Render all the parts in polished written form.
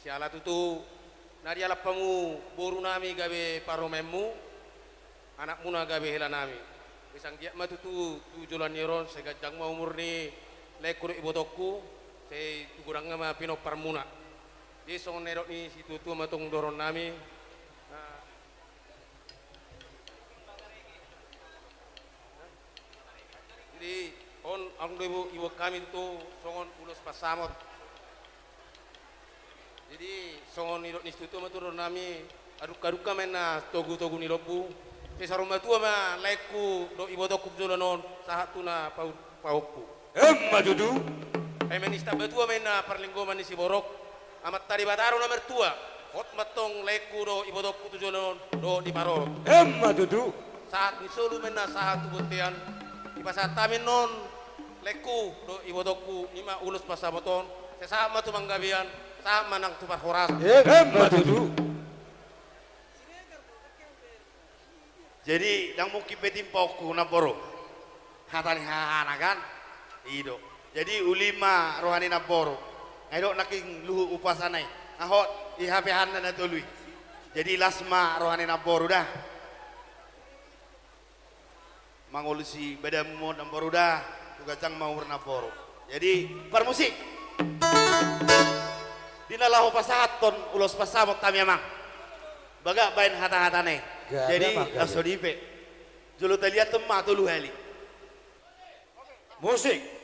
siala tutu nari alapamu boru nami gabe paromemu anak muna gabe hela nami bisang dia matutu tujulan yeron segajang mau murni lekur ibotokku saya kurang ma pino parmuna di song nerok ni situ tu matung doron nami jadi on ang ibu kami itu songon ulos pasamot jadi songon nirok ni situ matur nami aduka mena togu nirobu sarumah tua ma laiku do ibotokku jolanon sahatuna paukku Madudu Feminista betua mena perlinggoman ni si borok amat tadi bataro nomor tua hot matong leku do ibodokku tujuan do di maror Madudu saat ni solu mena saat tubutian di pasar tamin non leku do ibodokku lima ulus pasaboton sesama tu manggabian sama nang tupar horas Madudu jadi yang mungkin petim pokku naporo hatani hana kan ido jadi ulima rohani naporo ngaidok naking luhu upasanai ahot ihape hana na tului jadi lasma rohani naporo dah mangolusi badamu naporo dah tugacang mau naporo jadi permusik dinalahu pasaton ulos pasamot kami emang baga bain hata-hatane jadi asodipe julu taliat temma tulu hali musik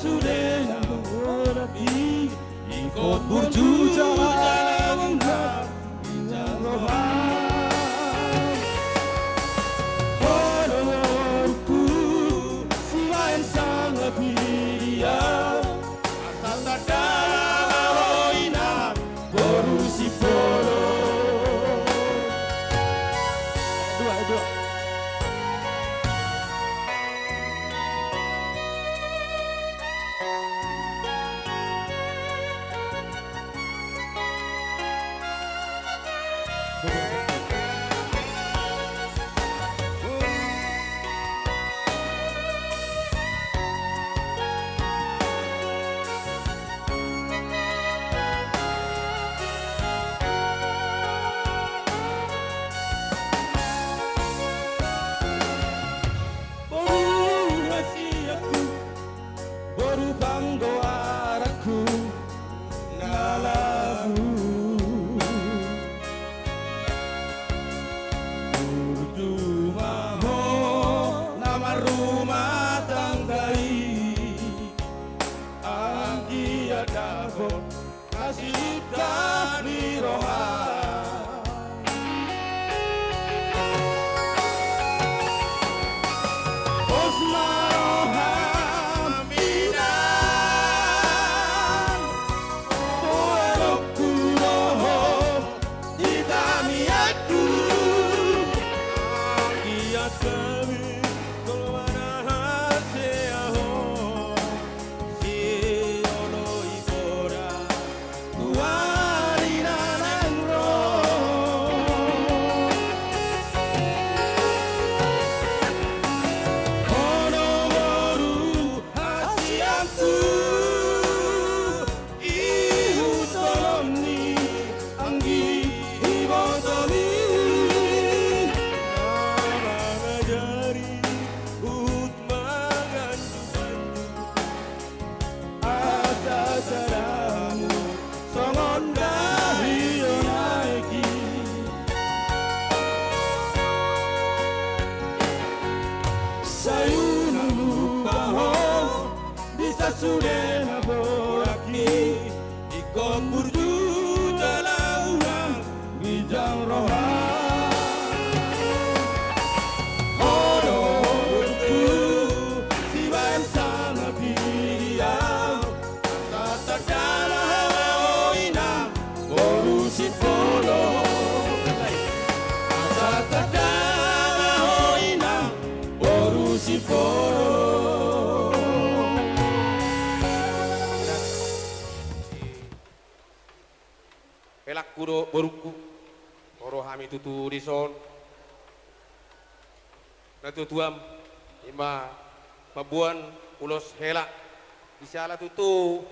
sudah berarti ikut berjuang dalam rohan. Hororku siwa yang sangat dia asal tak dalam ina berusi polo. Dua. Sudah berarti ikut berjuang dalam bidang rohan. Hororku siwa yang sangat dia tak dalam ina berusi polo. Tak dalam ina berusi polo. Pelak kudo beruku, oro hami tutu dison, natu tuam, ima mabuan ulos helak, isala tutu,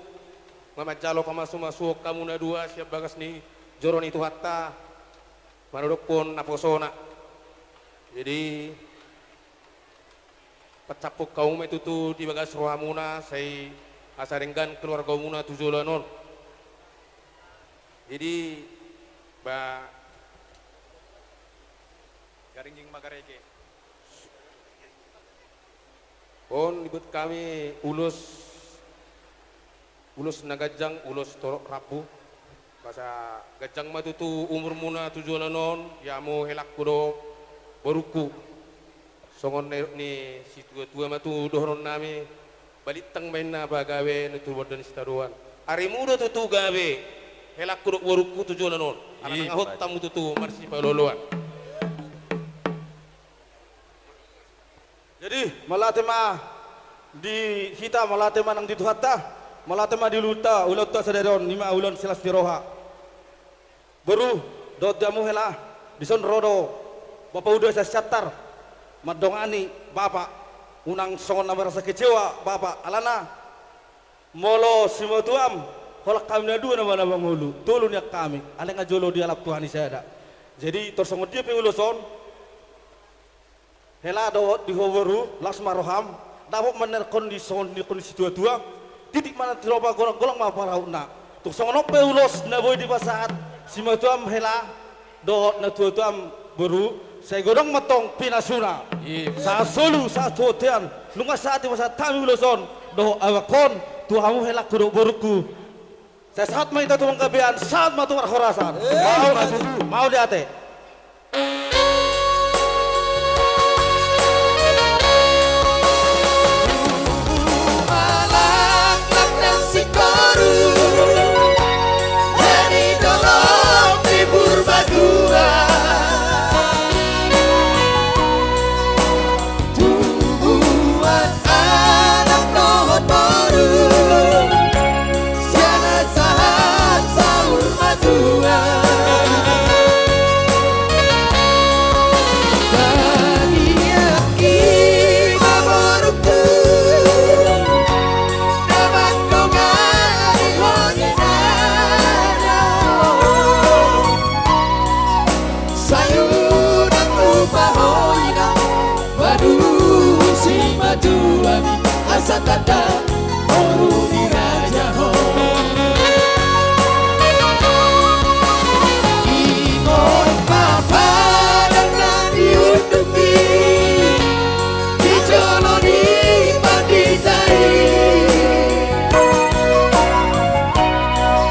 mama jalo masuk kamu na dua siap bagas ni joron itu hatta, marudok pun naposona, jadi pecapuk kaum itu tuh di bagas rohamuna, saya asarenggan keluarga muna tujulanon. Jadi ba garingging magareke pon libet kami ulus nagajang ulus torok rapu basa gajang matutu umur muna tujuan non yamu helak kudo baruku songon ni si tua matu dohron nami balitang main na bagawe nutu bodan sitaruan ari muda tutu gawe helak kudo baruku tujuan non anak ngahot tamu tutu marsi paloloan. Jadi malatema di kita malatema nang dituhatta malatema di luta ulutta sadaron lima ulon silas diroha baru dot jamu hela dison rodo bapak udah saya catar madongani bapak unang songon nama rasa kecewa bapak alana molo simotuam holak kami nadu nama ngulu tulun ya kami ale ngajolo di alap Tuhan saya ada jadi tersongot dia penguluson hela do di hoveru lasma roham dapat mener kondisi dua titik mana tiroba golong ma parauna tuk songono peulos na boy di pasat simatuam hela do na tuam beru saya godong matong pinasuna sa solu sa totean lunga saat di pasat tami uloson do awakon tuhamu hela kudo boruku. Saya saat main itu mengkabian saat matu warhorasan. Mau di ate. Kata baru diraja ho Imon papa dan diunduki dicoloni pandai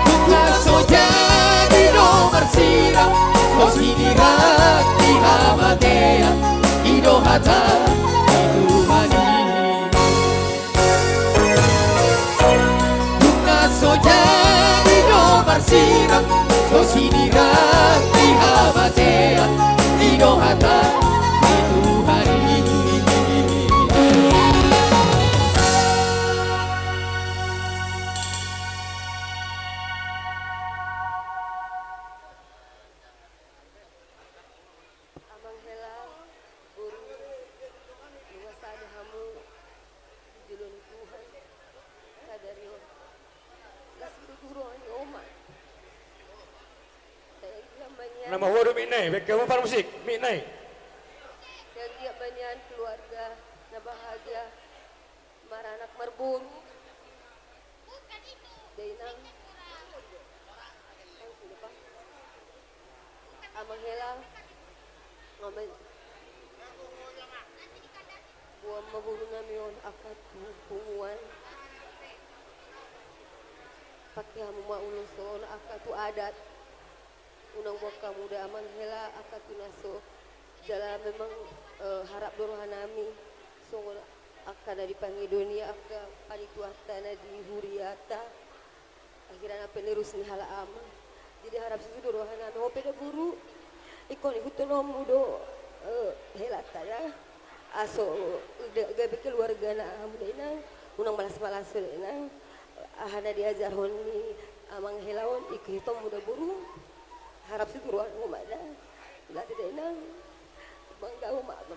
bukan soja di nomor siram kos dirak di hamatea idohata siram kosidiran di habatea di dohata di Tuhan Amang hela guru luasana hamu julun Tuhan sadari las guru ani oma Nama waduh minai, kamu para musik, minai. yang dia banyan keluarga na bahagia maranak marburu dainang amang hela ngamen buang maburu namion akat humuan pakai hamu mauluson akatu adat unang boka muda aman hela akatu naso jala memang harap dorohanami sungguh akan dari pangidonia aka panituatana di huriata akhirnya penerus ni hala ama jadi harap situ dorohanami ho peda guru ikon ikutonom mudo hela tada aso gabe keluarga na muda inang unang balas-balas inang ahana diajar honi amang helawon ikitom muda guru harap situ ruang ngomada bila tidak nang bangga umat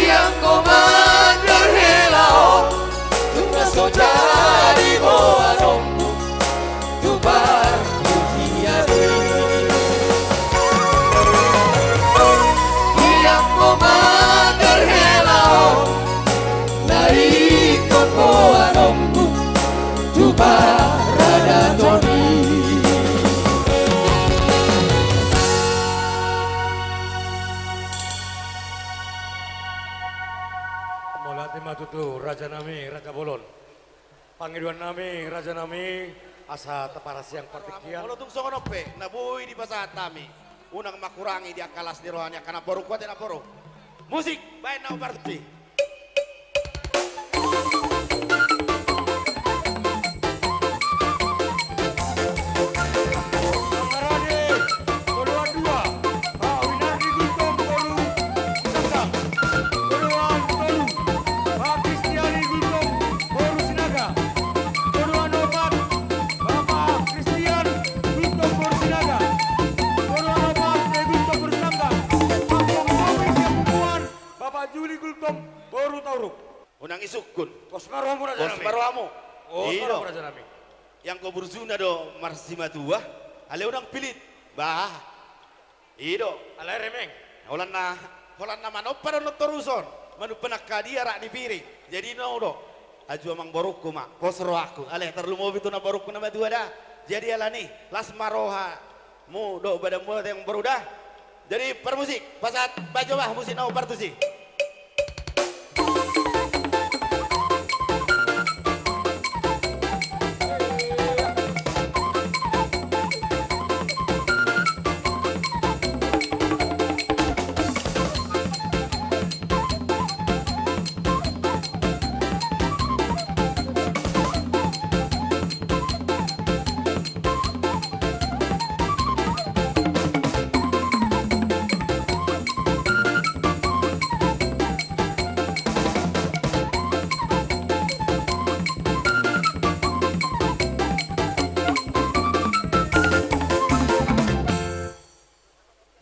yang komandor helao tunggu soja di bawah nombu tubar kuhiari yang komandor helao dari bawah nombu tubar rada toni Matutu Raja Nami Raka Bolon Panggiluan Nami Raja Nami asa teparas yang partikian Kalau tung songono pe nabui di pasat tami unang makurangi dia kalas di rohanya karena boru kuat na boru musik baik na berarti unang isukun Kos maruamu Raja bos Nami maruamu Oh Iyo. maruamu Raja Nami yang kau berzuna do marsima tua ale unang pilit bah ido Alay remeng holan na manopar no toruson manu penakka dia rak di piring jadi no do aju amang borokku mak kosro aku ale terlumo itu na borokku nama dua dah jadi ala nih las maroha mu do badan mu yang berudah Jadi permusik, pasat baju bah musik nau partusi.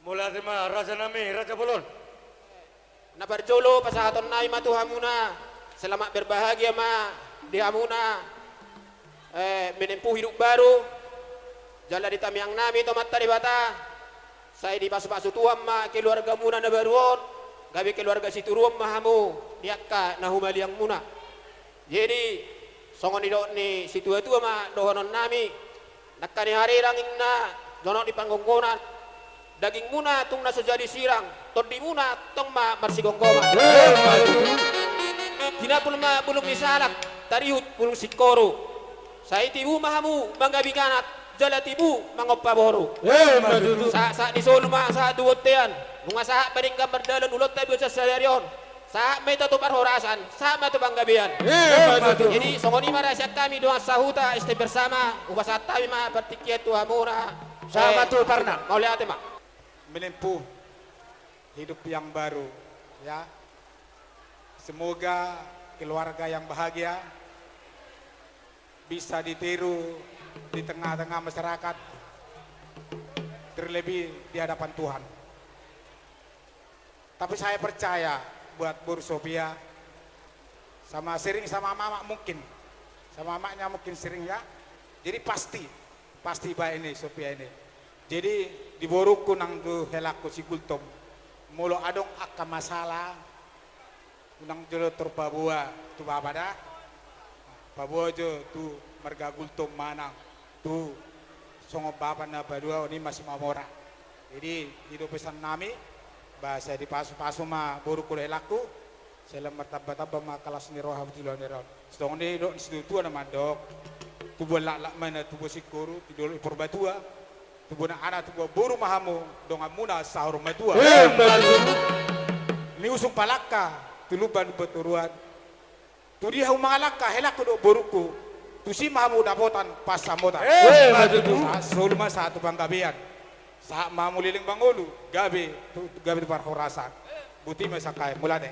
Mula tema Raja Nami, Raja Bolon. Naparjolo pasahaton nai matuhamuna. Selamat berbahagia ma dihamuna. Menempuh hidup baru. Jalan di tamiang nami tomat tadi bata. Saya di pasu-pasu tuam ma keluarga muna na baruon. Gabi keluarga situruam mahamu. Diakka nahumaliang muna. Jadi songon idok ni situa-tua ma dohonon nami. Nakani hari ranging na donok di panggongkonan. Daging muna tung nasa jadi sirang, todi muna tong ma marsigongkoma. Tinatul ma bulung misalak, tarihut bulung sikoro. Sa itibu mahamu manggabiganat, jala tibu mangopaboru. Sa di solo ma sa duwotean, nunga sa baring gambar dalan ulot tayo sa salarion. Sa may tato parhorasan, sa mato banggabian. Jadi songoni marasyak kami doang sahuta este bersama, ubasat kami ma bertikiat tuhamura. Sama tu Parna. Mau lihat ma. Menempuh hidup yang baru, ya. Semoga keluarga yang bahagia bisa ditiru di tengah-tengah masyarakat, terlebih di hadapan Tuhan. Tapi saya percaya buat Bur Sophia sama sering sama mama mungkin, sama mamanya mungkin sering ya. Jadi pasti baik ini Sophia ini. Jadi di boruku nang tu helaku si kultom mulo adong akka masalah unang jolo tor Papua tu babada Papua jo tu marga kultom manang tu songo bapa na badua ini masih mamora. Jadi itu pesan nami bahasa di pasu-pasu ma boruku helaku selam martaba-taba ma kalas ni roha betulan ni roh stong ni dok situ tu nama dok tu bolak-lak mana tu bosikuru tidol perbatua tubuh anak tubuh buru mahamu donga muna sahur matua. Ni usung palaka tuluban beturuan. Tu dia umalaka helak do boruku. Tu si mahamu dapotan pas samota. Sulma satu banggabian. Sa mahamu liling bangulu gabi tu gabi parhorasan. Buti masakai mulade.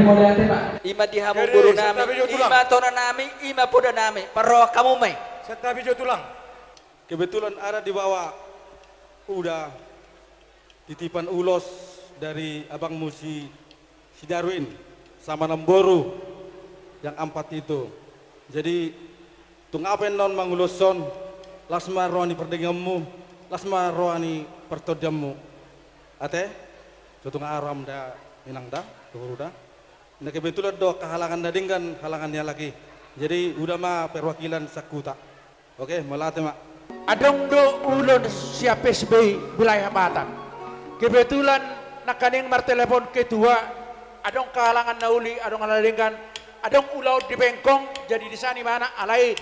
modern Pak. Ima dihamu Jadi, guru saya nami, tabi jo tulang. ima tona nami, ima poda nami. Paroh kamu mai. Serta bijo tulang. Kebetulan ada di bawah udah titipan ulos dari Abang Musi si Darwin sama Namboru yang 4 itu. Jadi tungapen non manguloson lasma roani perdengamu, lasma roani pertodjamu. Ate, tutung aram da inang da, tuhuru da. Nah kebetulan do kehalangan dadingkan halangannya lagi. Jadi udah mah perwakilan sakuta. Oke, melate mak. Adong do ulon siap PSB wilayah Batam. Kebetulan nakaning martelepon kedua, adong kahalangan nauli, adong alalingkan, adong ulau di bengkong, jadi di sana mana alai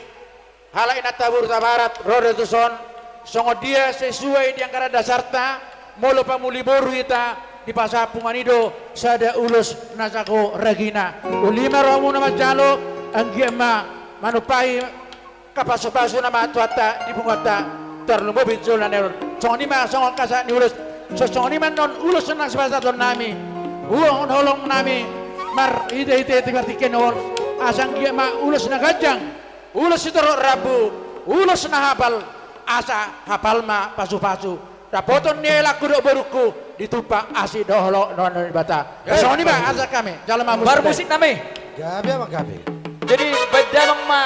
halai natabur tabarat, roda tuson, songo dia sesuai di angkara dasarta, molo pamuli boru kita di pasapungan itu, sada ulus nasako Regina, ulima romu nama jalo, anggiama manupai kapaso-paso nama tuata di bungata terlumbu bincul na neron songo nima songo kasa ni ulus so songo nima non ulus nang sebasa ton nami uang nolong nami mar ide tiba-tiba non asang dia ma ulus na gajang ulus itu rabu ulus na hafal asa hafal ma pasu-pasu dapoton nela kudo beruku ditupak asi doholo non bata songo nima asa kami jalan mamus Bar musik nami. Gabi apa gabi? Jadi bedamang ma.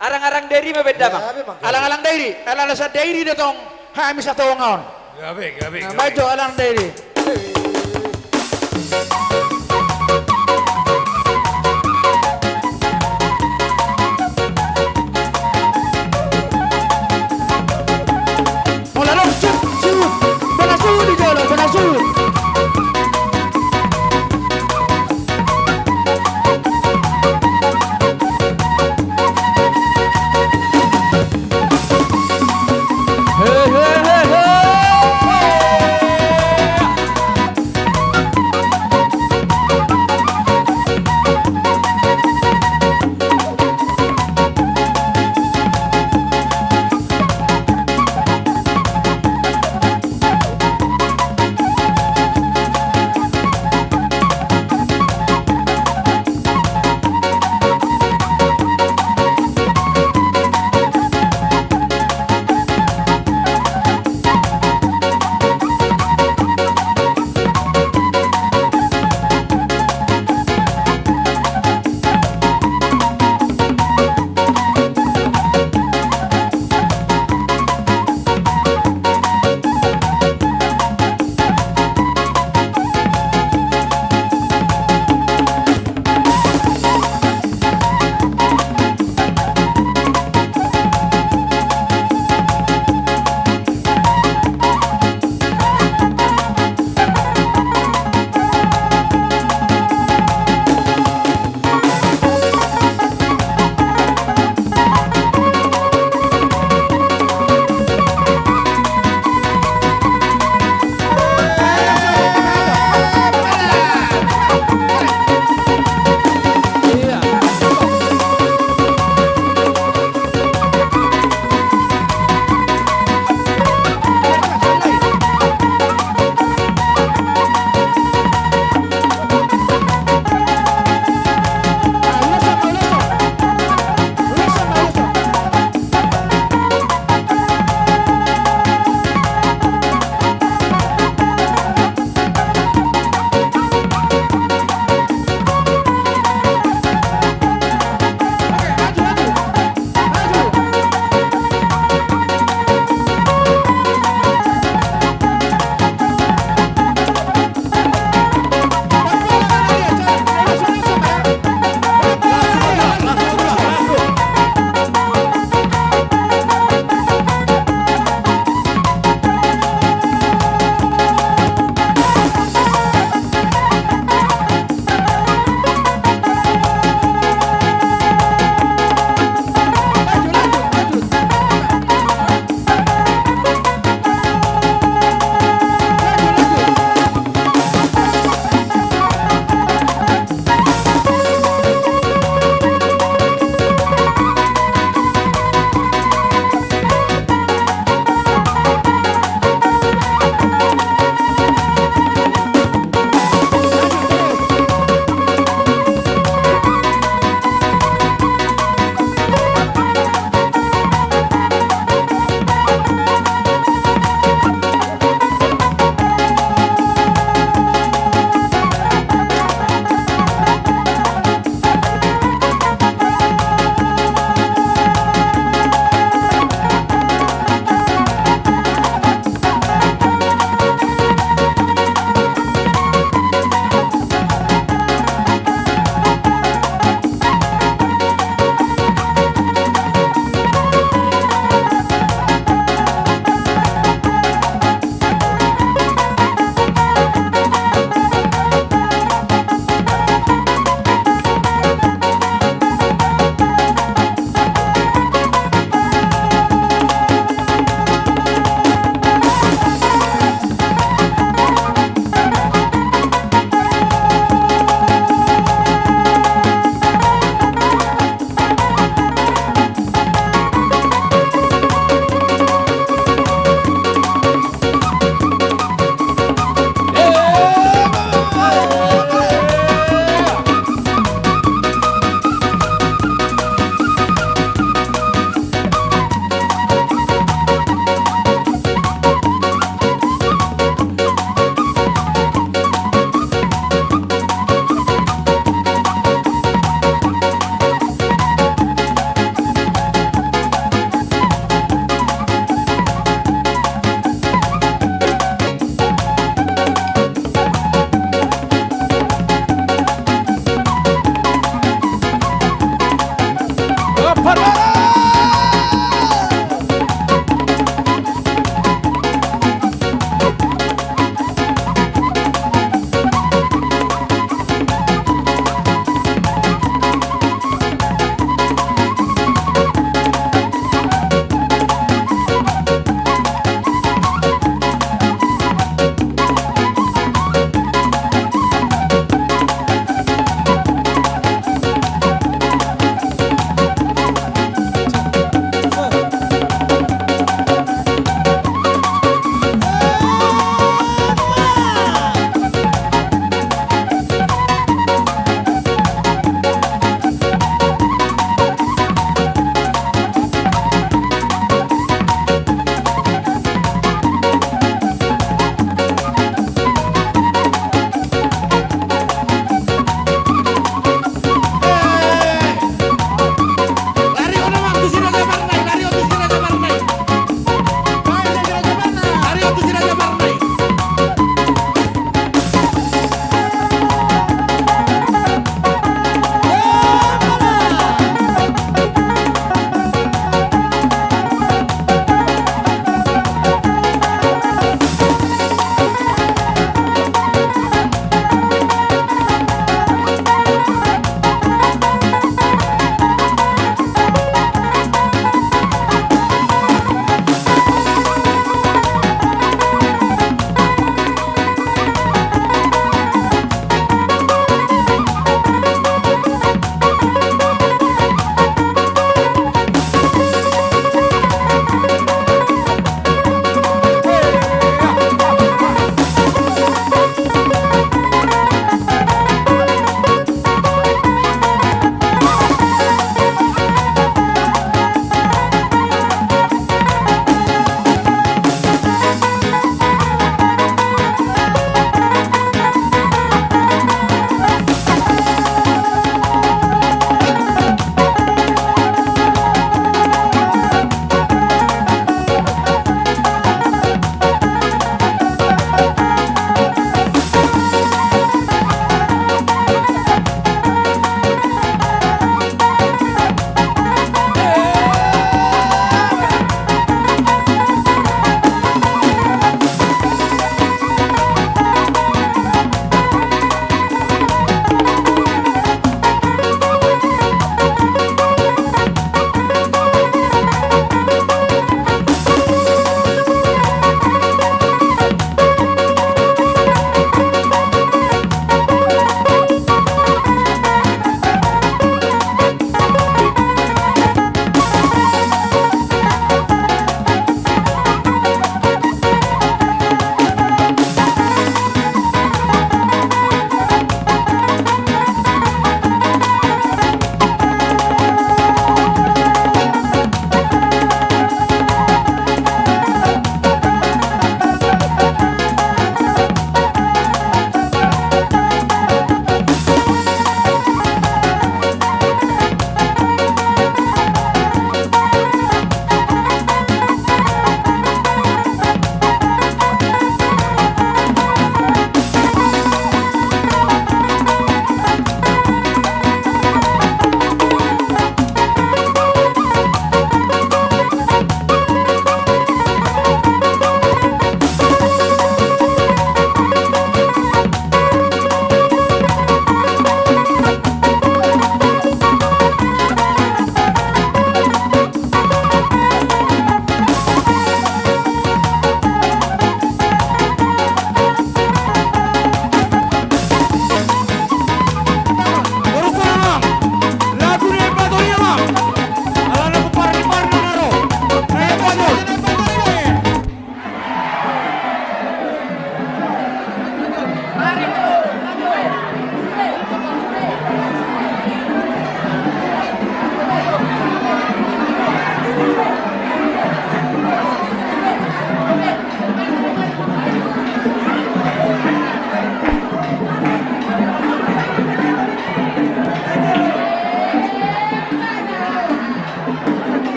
Arang-arang dari mah beda bang. alang-alang dairi alang-alang dairi datong hamis atau ngaon Gabe. maju alang dairi mula dong shoot benasu di jalan benasu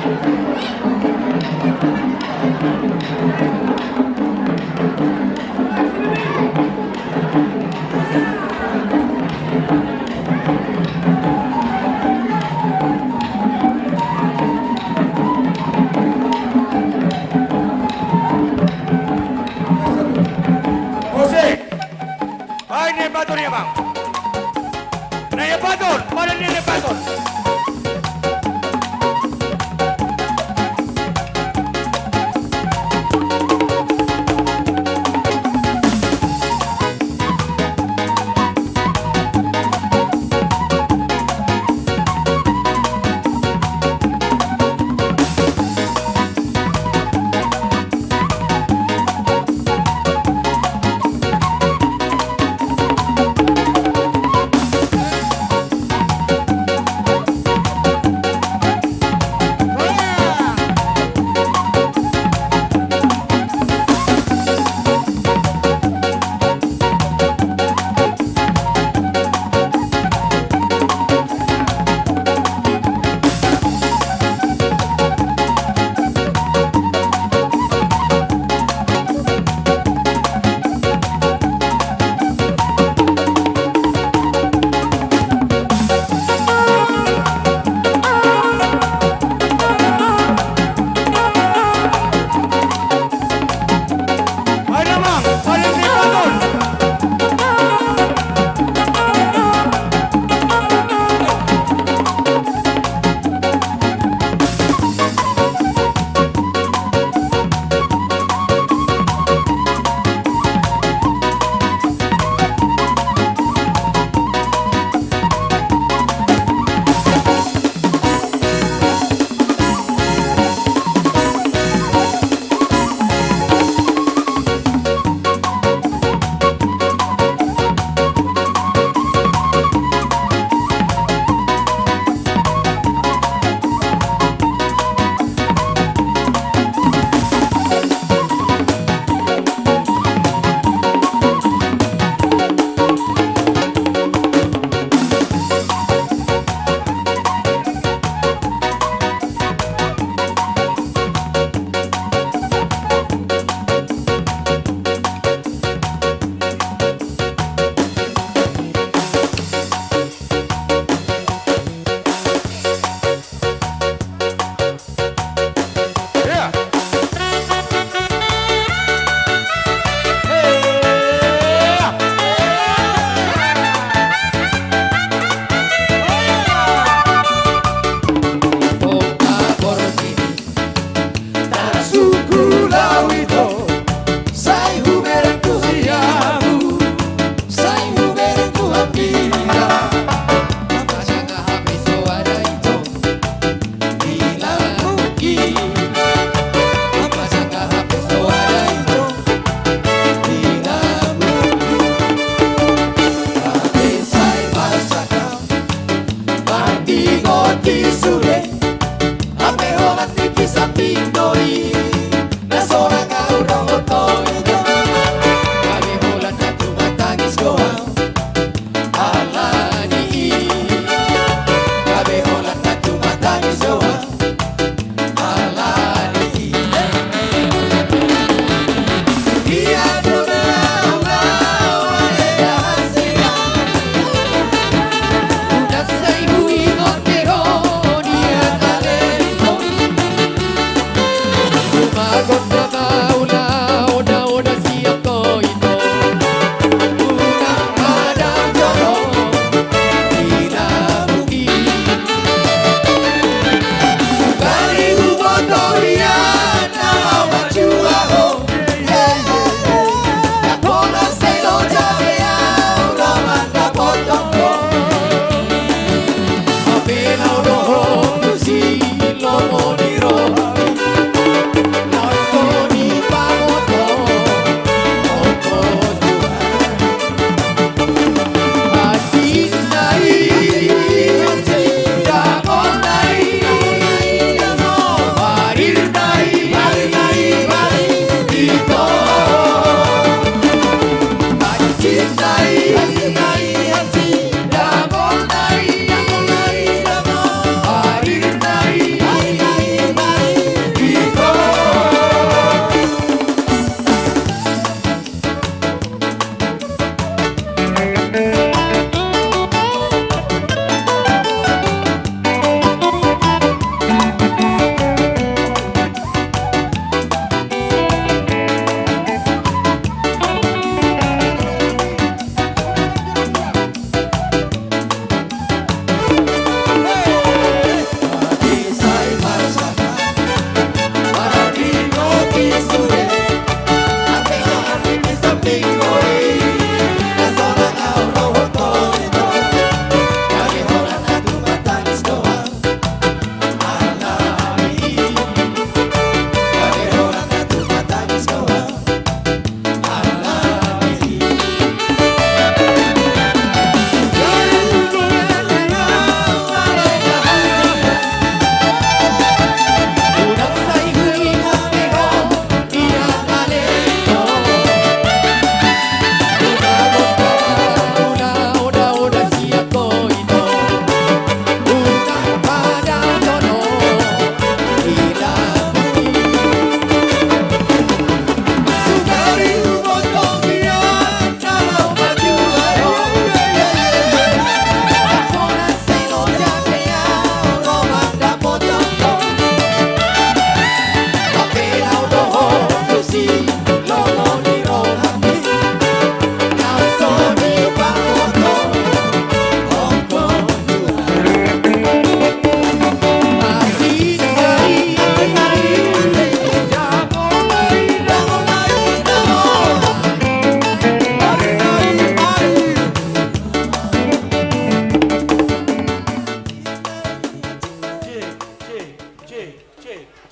Musik. Hai ini batur ya bang. Nah ya batur, pada ini batur.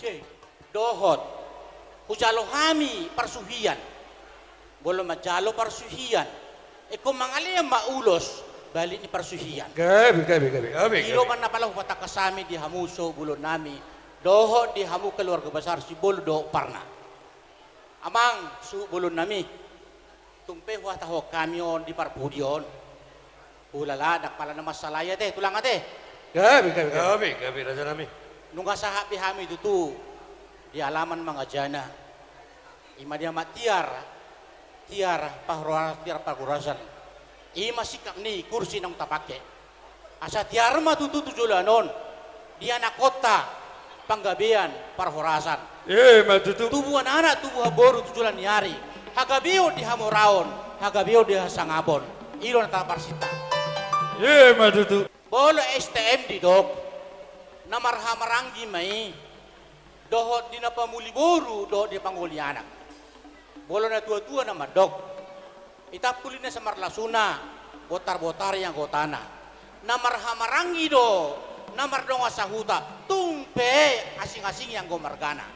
Cek, dohot. Kujalo kami parsuhian. Bolo majalo parsuhian. Eko mangali yang maulos balik ni parsuhian. Gabi. Ilo man na pala upata kasami di hamuso bulo nami. Dohot di hamu keluarga besar si bolo dohot parna. Amang su bulo nami. Tumpe huwa taho kamyon di parpudion. Ulala dak pala na masalaya teh tulang ate. Gabi raja nami. Nunga sahabi hami itu di halaman mga jana. Ima dia matiar pahurasan. Ima sikak ni kursi nang tapake. Asa tiar ma tutu tujulanon. Dia na kota panggabian parhorasan. Matutu. Tubuhan anak tubuh boru tujulan nyari. Hagabio di hamoraon, hagabio di hasangabon. Ilo na taparsita. Matutu. Bolo STM di dok. Namarhamaranggi may. Dohot di napamuli boru, dohot di pangguli anak. Bolo na tua-tua na madok. Itapuli na sa marlasuna, botar-botar yang gotana. Namarhamarangi do, namardong asahuta, tumpe asing-asing yang gomargana.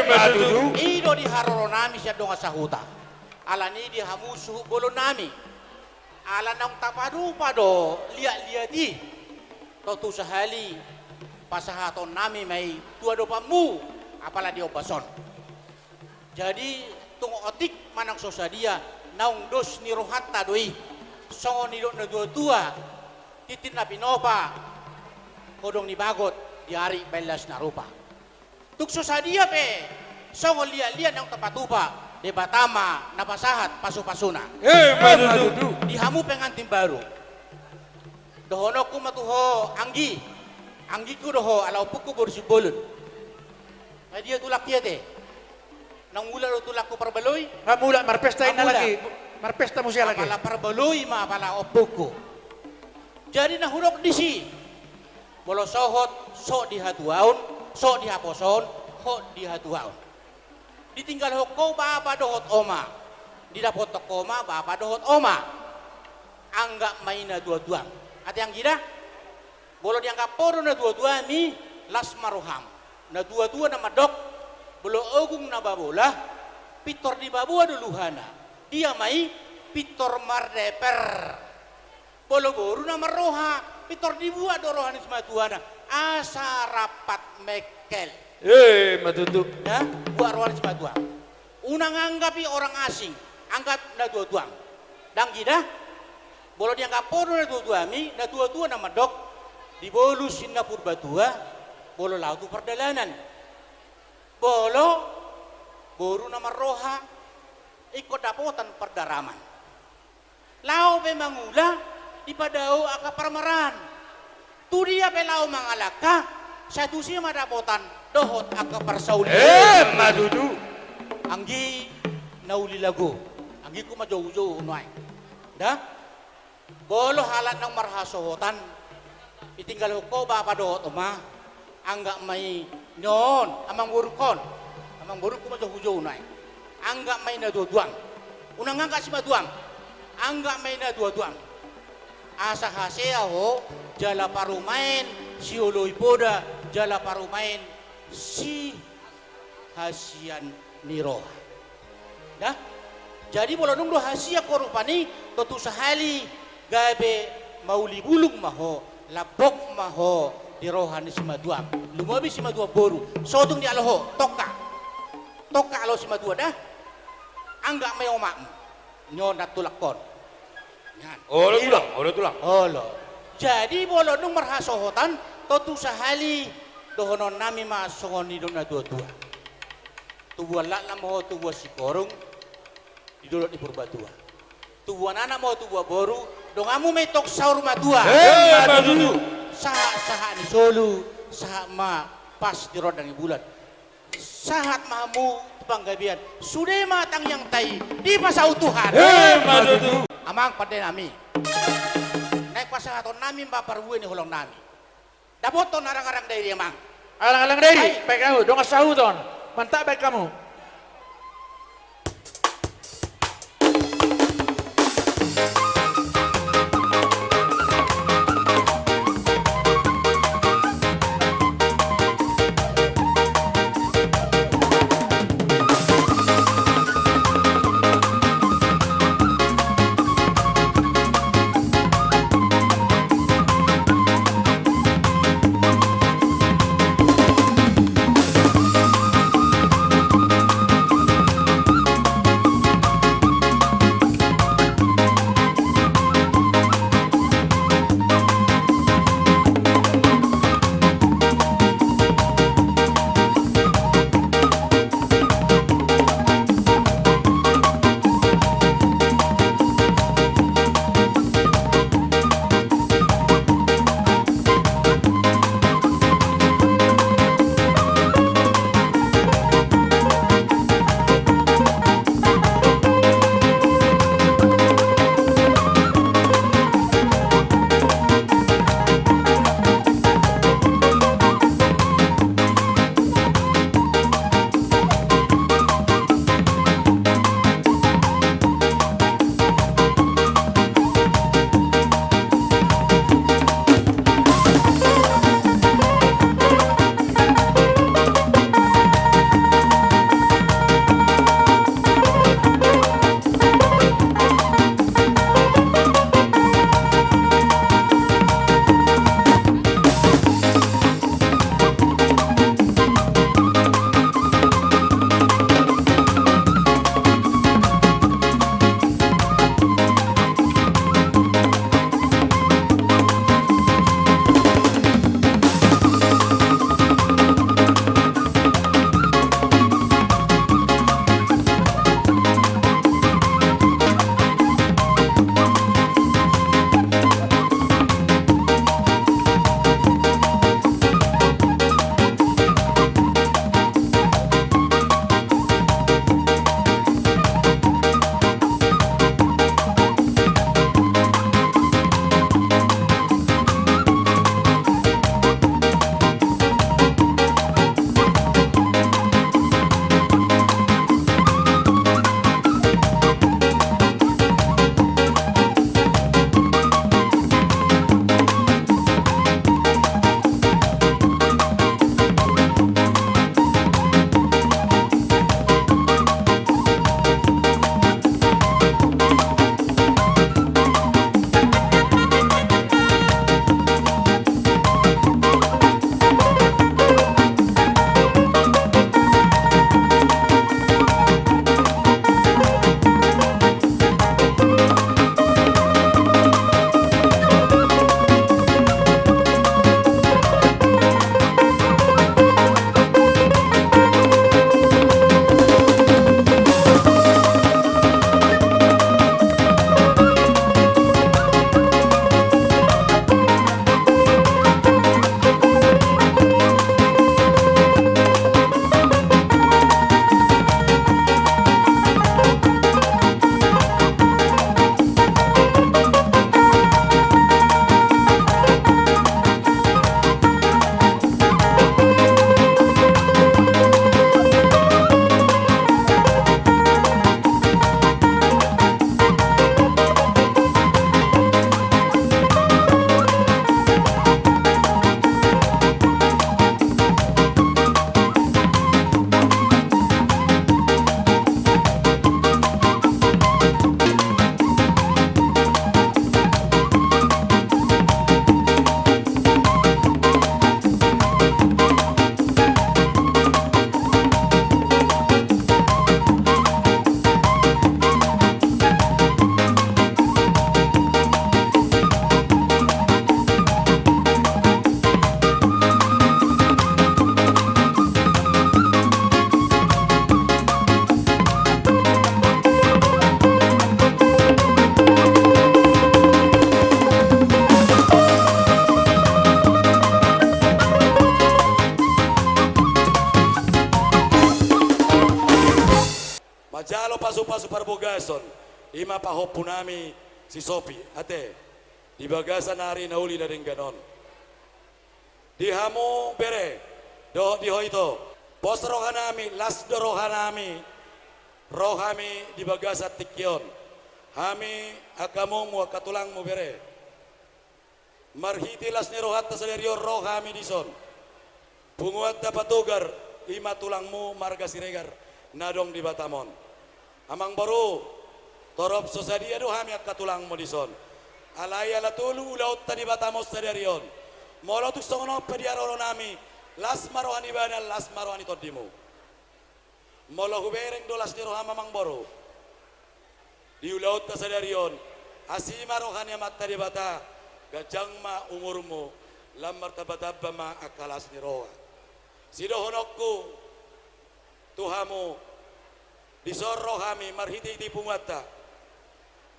Matutu. Ido di haroro nami siya dong asahuta. Alani di hamusu bolo nami. Ala nang tapadupa do, liat-liat di. Totu sahali, pasahaton nami may tua do pamu, apala di obason. Jadi tung otik manang sosadia naung dos ni rohatta doi songo ni dok na tua titin na pinopa kodong ni bagot di hari belas na rupa tuk sosadia pe songo liat-liat nang tapatupa de batama na pasahat pasu-pasuna Matutu. di hamu pengantin baru dohono ku matuho anggi ku doho alau puku bersih bolun dia tulak dia teh nang mula ro tulak ko parbaloy Mula marpesta na Mula. lagi. Marpesta mo siya lagi. apala parbaloy ma apala opuko jadi nahurok di si bolo sohot so di hatuaon so di haposon ho di hatuaon ditinggal hoko bapa dohot oma di dapot koma bapa dohot oma anggap maina dua-duang ati yang gida bolo dianggap poro na dua-dua mi lasmaroham na dua-dua na madok bolo ogung na babola pitor di babua duluhana dia mai pitor mardeper bolo boru na maroha pitor di bua dorohanis matuana asa rapat mekel Matutu. ya bua rohanis matua unang anggapi orang asing anggap na dua-duang dang gida bolo dianggap poro na dua-dua mi na dua-dua na madok di bolu sinna purbatua bolo lautu perdalanan bolo boru nama roha ikut dapotan perdaraman lau pe mangula di padao aka parmaran tu dia pe lau mangalaka satu sih madapotan dohot aka parsauli Matutu. anggi nauli lagu anggi ku majauh-jauh unai dah bolo halat nang marhasohotan itinggal huko bapa dohot oma anggak may nyon amang burukon amang buruk ko majauh-jauh unai anggak may na dua-duang unang angka si maduang anggak may na dua-duang asa hasea ho jala parumain si uloy poda jala parumain si hasian niro dah jadi bolo nung do hasia korupani totu sahali gabe mauli bulung maho labok maho di rohani si maduang lumabi si madua boru sotung di aloho toka alo si madua dah anggak may omak nyon natulakon yan Olo tulang. olo jadi bolo nung marhasohotan totu sahali dohonon nami masongoni dong na dua-dua tubuan lakna mo tubuan si korong didolot di purbatua tubuan anak mo tubuan boru dong amu may tok saur madua Matutu. saha ni solo saha ma pas di rodang bulan sahat mahamu panggabian sudah matang yang tai di pasautuhan Matutu. amang pada nami naik pasahaton nami baparbuin ni hulong nami dapoton arang-arang dari amang Alang-alang dari, baik kamu, dong sahuton. Mantap baik kamu. Majalo pasu-pasu parbogason. Ima pahopu nami si Sopi. Ate. Di bagasan hari nauli na rin ganon. Di hamu bere. Do di ho ito. Pos rohanami. Las do rohanami. Rohami di bagasa tikyon. Hami akamu mu akatulang mu bere. Marhiti las ni rohat ta salerio rohami dison. Punguat ta patugar. Ima tulangmu marga siregar. Nadong di Batamon. Amang baru torop sosadia do hami akatulang mo dison. Alaya latulu ulaut ta di Batamos sadarion. Molo tu songono pediaro nami las marohani bana las marohani todimu. Molo hubereng do las ni rohama mang baru. Di ulaut ta sadarion. Asima rohani amat ta di Bata. Gajang ma umurmu lamar tabatabba ma akalas ni roha. Sido honokku Tuhamu disoro kami marhiti di pungwata.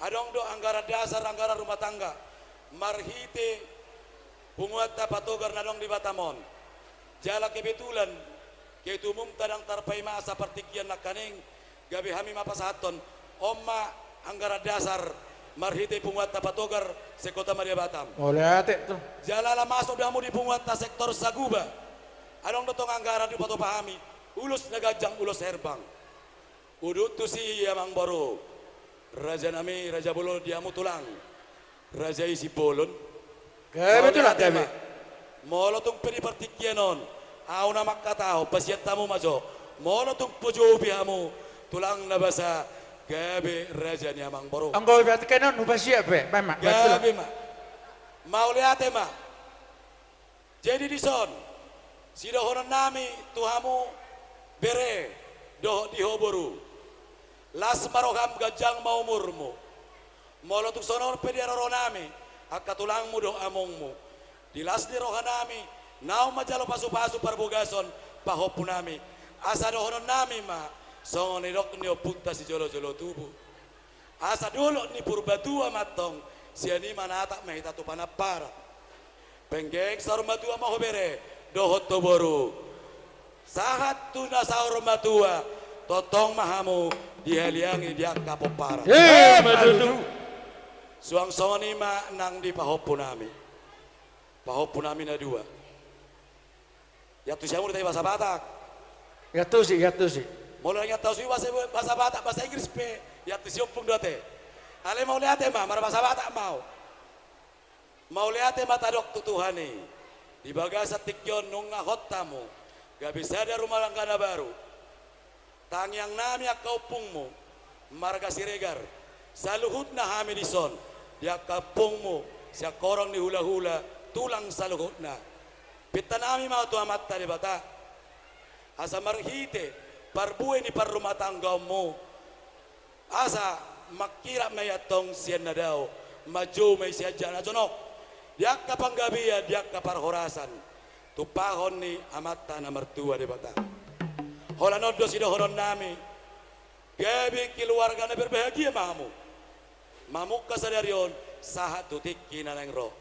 Adong do anggara dasar anggara rumah tangga. Marhiti pungwata patogar nadong di Batamon. Jala kebetulan ketumum tadang tarpai masa partikian nakaning gabi hami mapasaton. Oma anggara dasar marhiti pungwata patogar sekota Maria Batam. Oh lihat itu. Jala masuk damu di pungwata sektor Saguba. Adong dotong anggara di pato pahami. Ulus nagajang ulus herbang. Udut tu si amang baru. Raja nami Raja Bolon diamu tulang. Raja isi bolon. Betul lah tapi. Molo tung peri partikianon. Au nama katao pasiat tamu majo. Molo tung pojo bihamu tulang nabasa. Gabe raja ni amang baru. Anggo berarti kanon ubah siap be, mama. Gabe ma. Mau lihat ma. Jadi di son. Sido honon nami tuhamu bere doh dihoboru las marogam gajang maumurmu molo tuk sonor pediaro nami akatulangmu do amongmu di las di rohanami nau majalo pasu-pasu parbogason pahopunami asa do honon nami ma songon nidok ni oputta si jolo-jolo tubuh asa dulu ni purbatua matong siani manata mahita tu panapara penggeng sarmatua mahobere dohot toboru sahat tuna saur matua totong mahamu dihaliangi dia kapopara. Madu. Suang soni ma nang di pahopunami. Pahopunami na dua. Ya tu siamu dari bahasa Batak. Ya tu sih. Mulai yang tahu sih bahasa Batak, bahasa Inggris pe. Ya tu siopung dote. Ale mau lihat ma, mar bahasa Batak mau. Mau lihat ma tadok tutuhani. Di bagasa tikyon nung ngahot tamu. Gak bisa ada rumah langkana baru. Tangyang nami akaupungmu marga siregar. Saluhut na hamidison. Dia kapungmu siya korong ni hula-hula tulang saluhut na. Pita nami mau tu amat tadi bata. Asa marhite parbuay ni par rumah tanggamu. Asa makira mayatong siya na daw. Maju may siya dyan na jonok. Dia kapanggabiya, dia kaparhorasan. Tupahon ni amata na mertua di Bata. Holanodo sido horon nami. Gabi keluarga na berbahagia mamu. Mamuk kasadarion sahat tutik kinanang roh.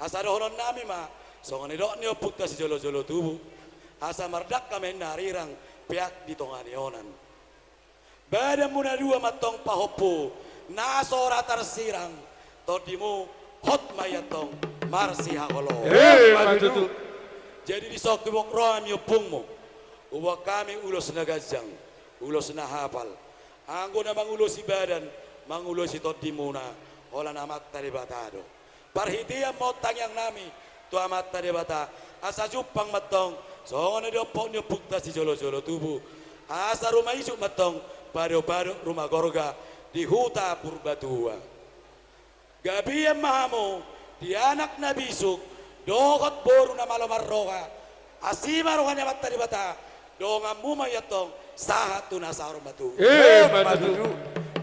Asa do horon nami ma. Songon idok ni oputta si jolo-jolo tubuh. Asa mardak kami narirang pihak di tonganionan. Badan muna dua matong pahopu. Nasora tarsirang. Todimu hot mayatong marsi hakolo. Madu. Jadi di sok tubok roham yopungmu. Uwa kami ulos nagajang. Ulos na hapal. Anggo na mangulos badan. Mangulos todimuna. Ola namat tadi batado. Parhitiya mo tangyang nami. Tu amat tadi bata. Asa jupang matong. So na diopok niyo pukta si jolo-jolo tubuh. Asa rumah isuk matong. Bado-bado rumah gorga. Di huta purbatua. Gabiyan mahamu. Di anak na bisuk. Dogot boru na malomar roga. Asima roga niya tadi bata. Donga mumayatong sahat tu nasa hormatu. Madu.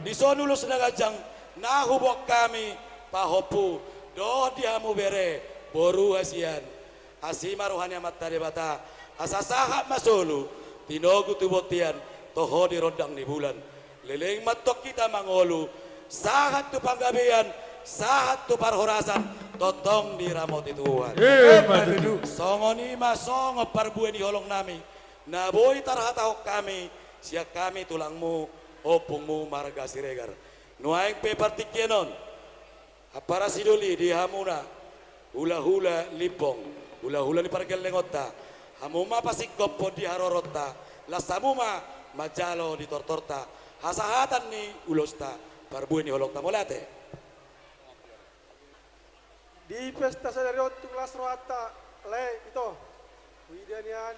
Di sonulos nagajang nahubok kami pahopu. Do diamu bere boru asian. Asima roga niya tadi bata. Asa sahat masulu. Tinogu tubotian. Toho di rodang ni bulan. Leleng matok kita mangolu. Sahat tu panggabian. Sahat tu parhorasan. Totong di ramot ituan. Madu. Songoni masong parbuan di holong nami. Naboy tarhatahok kami. Siya kami tulangmu opungmu marga siregar. Nuaing pe partikienon. Apara sidoli di hamuna. Hula-hula libong. Hula-hula ni parkel lengota. Hamuma pasikop po di harorota. Lasamuma majalo di tortorta. Hasahatan ni ulosta. Parbuin ni holokta molate. Di pesta sadarion tuklas rohata le ito. Widanian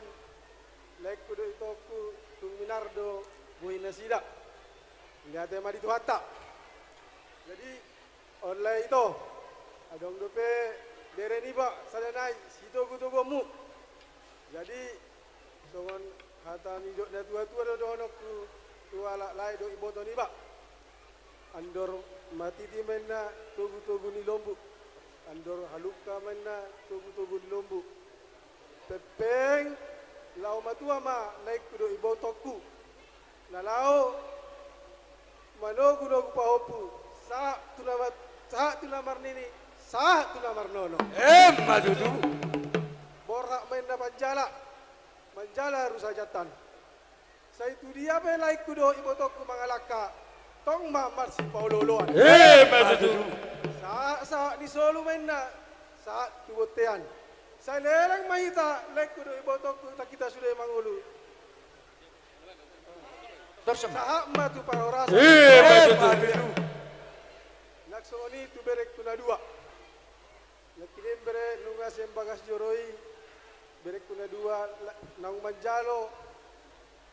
le kudo ito ku tung minardo buhina sida. Lihat tema di tuhata. Jadi oleh itu adong dope dereni ba sadanai sito gutogomu. Jadi songon hata midok na tua-tua do honokku tuala lai do ibotoni ba. Andor mati di menna togu-togu ni lombu. Andor haluka menna togu-togu ni lombu. Pepeng lau matua ma naik kudo ibotoku. Nalau manogu do pahopu. Sa tunamar nini, sa tunamar nono. Madudu. Borak menna manjala rusajatan. Sa itu dia belai kudo ibotoku mangalaka. Tong mamar si pauloloan. Madudu. Sa di solo menna sa tubotean. Sa lerang mahita lek kudo ibotoku tak kita sudah mangulu. Sa matu paroras. Madudu. Naksoni tu berek tuna dua. Nakirim bere nungas yang bagas joroi. Berek tuna dua nang manjalo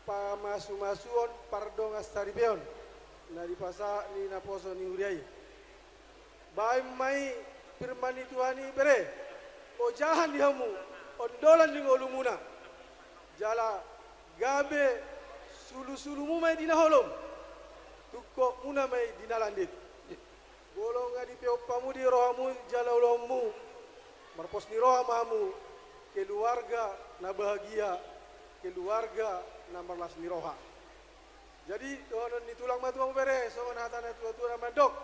pamasu-masuon pardong astaribeon. Na di pasa ni naposo ni uriai. Baim mai firmani tuani bere. O jahan dihamu. Ondolan di ngolumuna. Jala gabe sulu-sulumu mai dinaholom. Tukok muna mai dinalandit. Bolong nga di peopamu di rohamu jala ulommu. Marpos ni rohamamu. Keluarga na bahagia. Keluarga na marlas ni roha. Jadi doanon ni tulang matuang bere. Songon hatana tua-tua na mandok.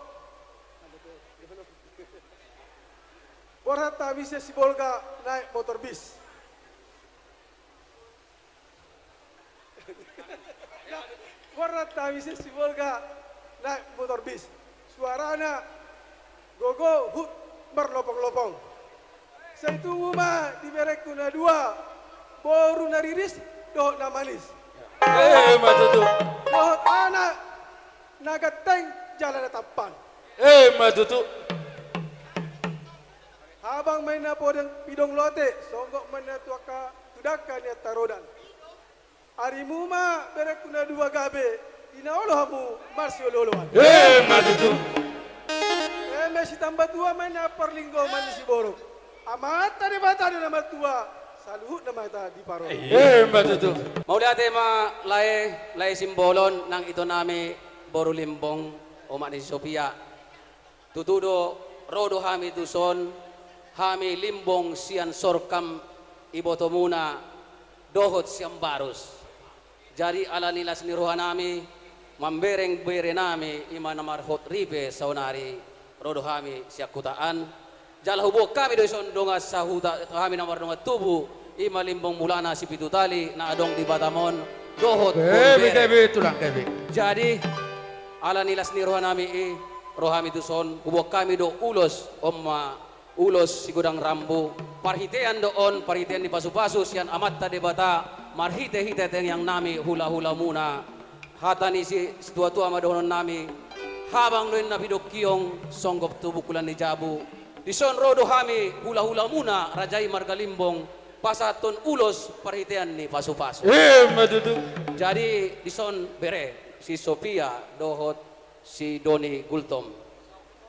Borata bisa si Bolga naik motor bis. Borata bisa si Bolga naik motor bis. Suarana gogo hut berlopong-lopong. Saya tunggu mah di berek kuna dua. Boru nariris doh na manis. Madudu. Doh anak nagateng jalan tapan. Madudu. Habang main na po ng pidong lote, songgok man na tuaka tudaka niya tarodan. Arimu ma berek kuna dua gabe, inaolo hamu marsio loloan. Madudu. Mesi tambah tua main na perlinggo man si borok. Amata ni bata ni nama tua, saluhut na mata di paro. Madudu. Mauliate ma lae simbolon ng ito nami borulimbong umat ni Sophia. Tutudo rodo hami duson hami limbong sian sorkam iboto muna dohot siang barus. Jadi ala nilas ni roha nami mambereng bere nami ima namar hot ribe saunari rodo hami siak kutaan. Jala hubuk kami doison donga sahuta kami namar donga tubu ima limbong mulana si pitutali na adong di Batamon dohot bere. Tulang kebi. Jadi ala nilas ni roha nami rohami duson hubuk kami do ulos omma ulos si gudang rambu parhitean doon parhitean di pasu-pasu sian amat tadi bata marhite-hite yang nami hula-hula muna hatani si tua-tua madonon nami habang noin na pidok kiyong songgop tubukulan ni jabu di son rodo hami hula-hula muna rajai margalimbong pasaton ulos parhitean ni pasu-pasu. Madudu. Jadi di son bere si Sophia dohot si Doni Gultom.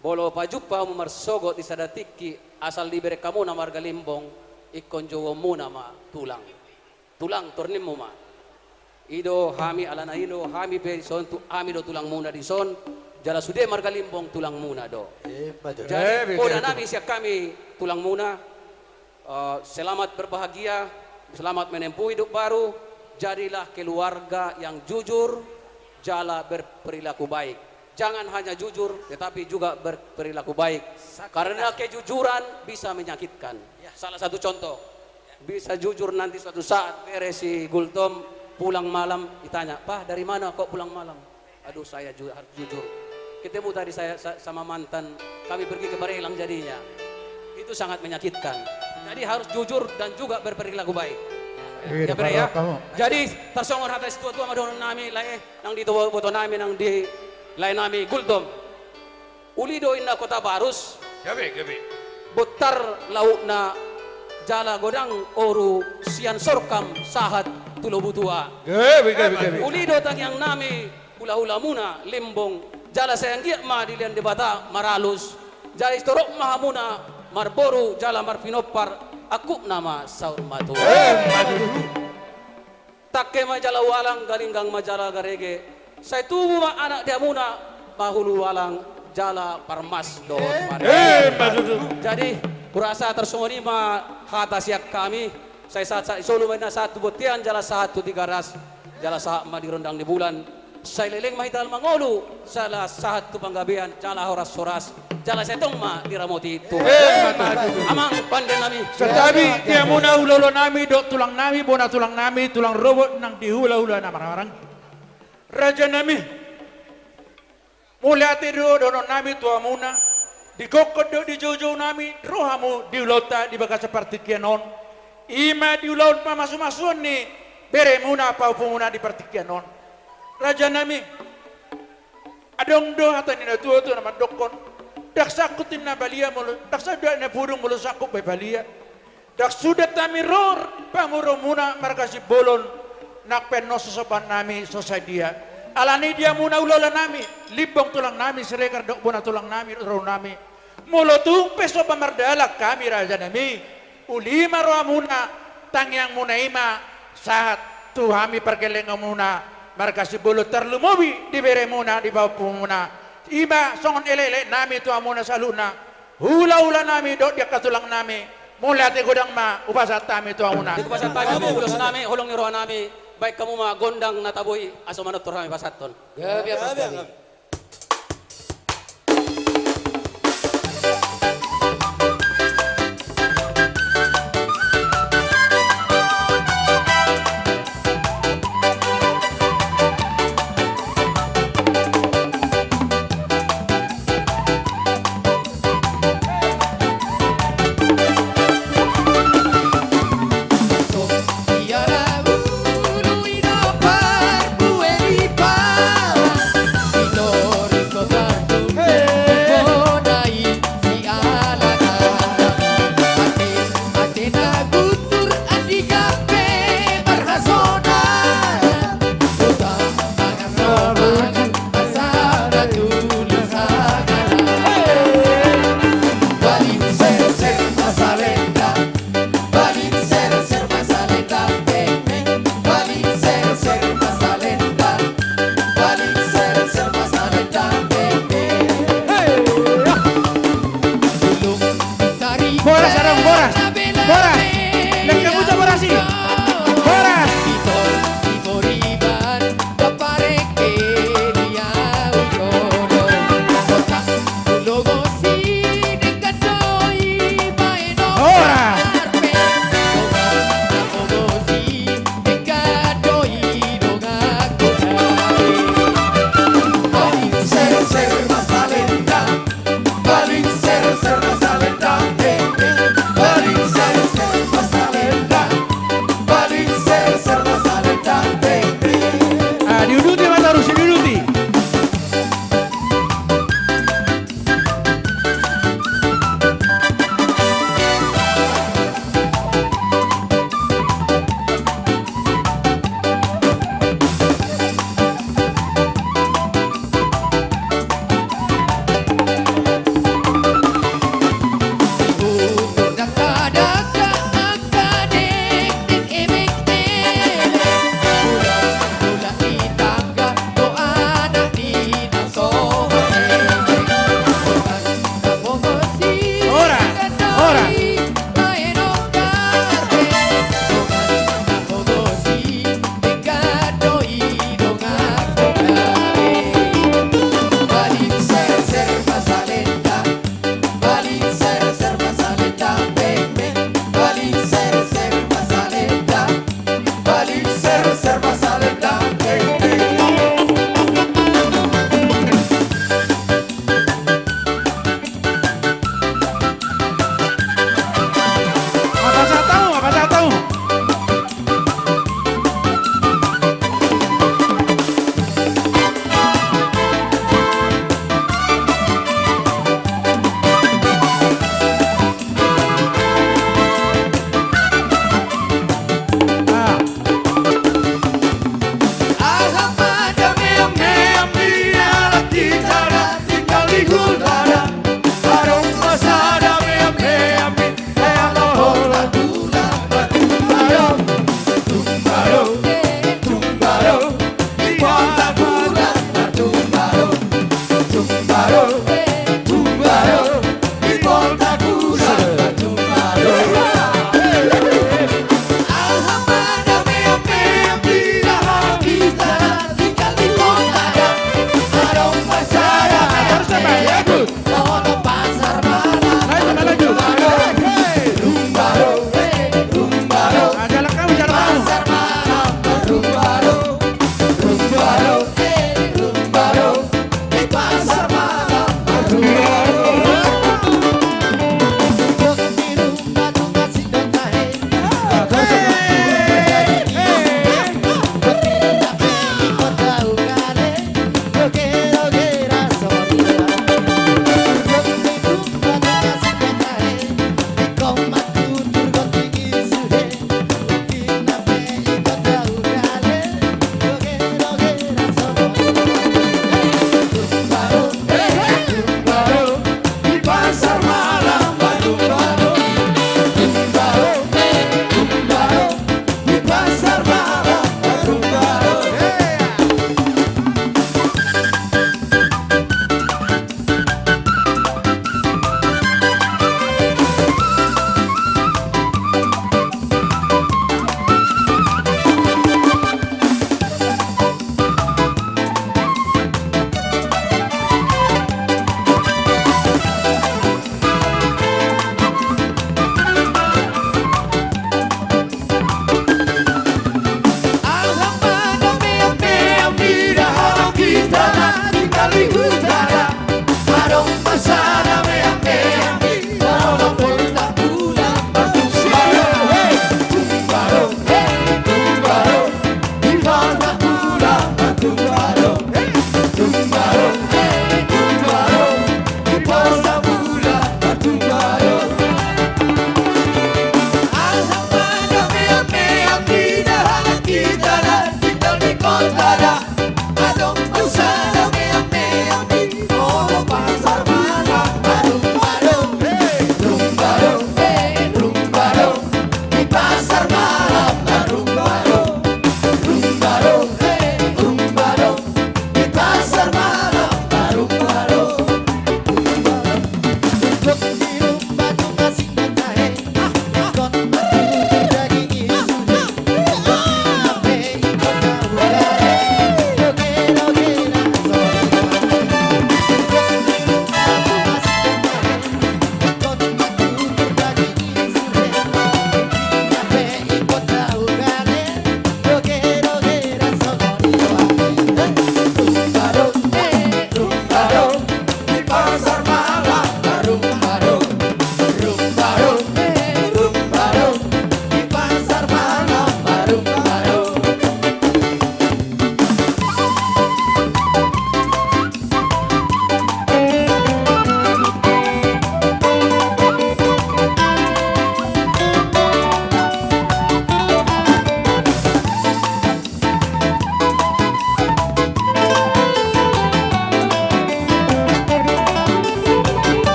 Bolo pajupa mo marsogot di sadatiki asal libere kamu na margalimbong ikon jowo muna ma tulang tornim mo ma ido hami alana ilo hami pe son tu ami do tulang muna di son jala sude margalimbong tulang muna do. Jadi koda nami siap kami tulang muna selamat berbahagia selamat menempuh hidup baru jadilah keluarga yang jujur jala berperilaku baik. Jangan hanya jujur, tetapi juga berperilaku baik. Karena kejujuran bisa menyakitkan. Salah satu contoh, bisa jujur nanti suatu saat beres si Gultom pulang malam ditanya, "Pak, dari mana kok pulang malam?" Aduh saya juga harus jujur. Ketemu tadi saya sama mantan, kami pergi ke Barelang jadinya. Itu sangat menyakitkan. Jadi harus jujur dan juga berperilaku baik. Ya Bere ya. Jadi tersongor hati tua-tua madon nami lae nang dito boto nami nang di lain nami Gultom. Ulido inna Kota Barus. Gabe. Butar lauk na jala godang oru sian sorkam sahat tulobutua. Gabe. Ulido tang yang nami hula-hula muna limbong jala sayang giat ma dilian di bata maralus. Jala istorok mahamuna marboru jala marpinopar aku nama saur matu. Takke majala walang galinggang majala garege. Saya tubuh ma anak dia muna mahulu walang jala parmas doon. Jadi kurasa tersongoni ma hata siak kami. Saya saat isolu na satu botian jala satu tiga ras jala saat ma dirondang di bulan. Saya leleng mahital mangolu salah satu panggabian jala horas-horas jala setong ma diramoti Tuhan. Amang panden nami. Setabi dia muna ulo nami dok tulang nami bona tulang nami tulang robot nang dihula-hula na marang. Raja nami. Mulai tidur dono nami tua muna. Di kokod do di jojo nami rohamu diulota di bagas seperti kianon. Ima diulaut pa masu-masuan ni bere muna pa muna di partikianon. Raja nami. Adong do hata ni na tuo nama dokon. Dak sakutin na balia mulu, dak sada na purung mulu sakop bay balia. Dak sudah tamiror pamuro muna markasi bolon nak penno sosoban nami sosai dia. Alani dia muna ulola nami, libong tulang nami serekar dok bona tulang nami ro nami. Mulo tu peso pamardala kami raja nami. Ulima roa muna tangyang muna ima sahat tuhami perkeleng muna markasi bolo terlumobi dibere muna di bawah muna. Ima songon elele nami tu amuna saluna hula-hula nami dok dia katulang nami mulai te godang ma upasat tami tu amuna Di pasat tagi mo ulos nami hulong ni roha nami baik kamu ma gondang nataboy aso manot turami pasaton. Gabi. Ino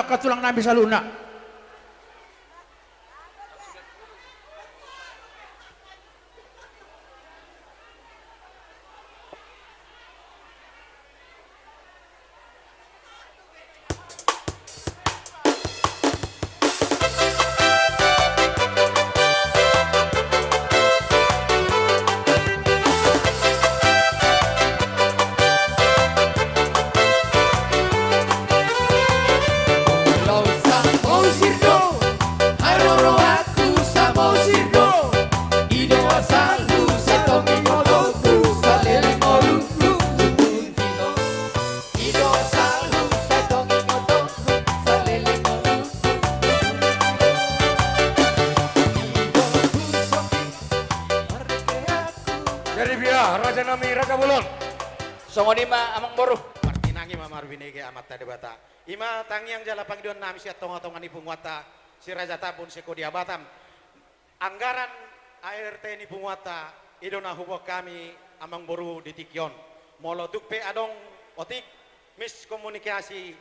katulang nabi saluna. Raja Nami Raga Bulon. Songonima amang boru. Partinangi mamar binege amat tadi bata. Ima tangiang jala panggiduan nami si atong-atongan ipung wata si Raja Tabun si Kodia Batam. Anggaran ART ni pungwata idona hubok kami amang boru di Tikyon. Molo tukpe adong otik miskomunikasi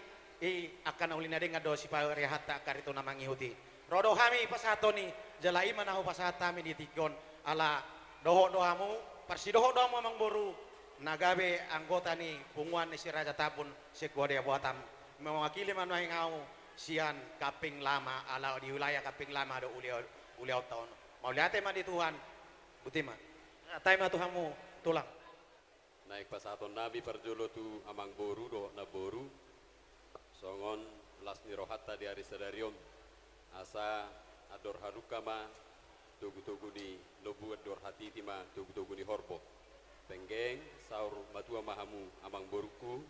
akan ulina dengan do si parehata karito namang ihuti. Rodo kami pasatoni jala ima nahu pasatami di Tikyon ala doho-dohamu Persidoho-doho mamang boru nagabe anggota ni punguan ni si Raja Tabun si Kuadea Batam mewakili manuai ngau sian kaping lama ala di wilayah kaping lama ada uliau tahun mau lihat tema di Tuhan butima tema Tuhanmu tulang naik pasaton nabi perjolo tu amang boru do na boru songon lasni rohatta di hari sedarion asa ador harukama tugu-tugu ni lobu ador hati tima tugu-tugu ni horbo penggeng saur matua mahamu amang boruku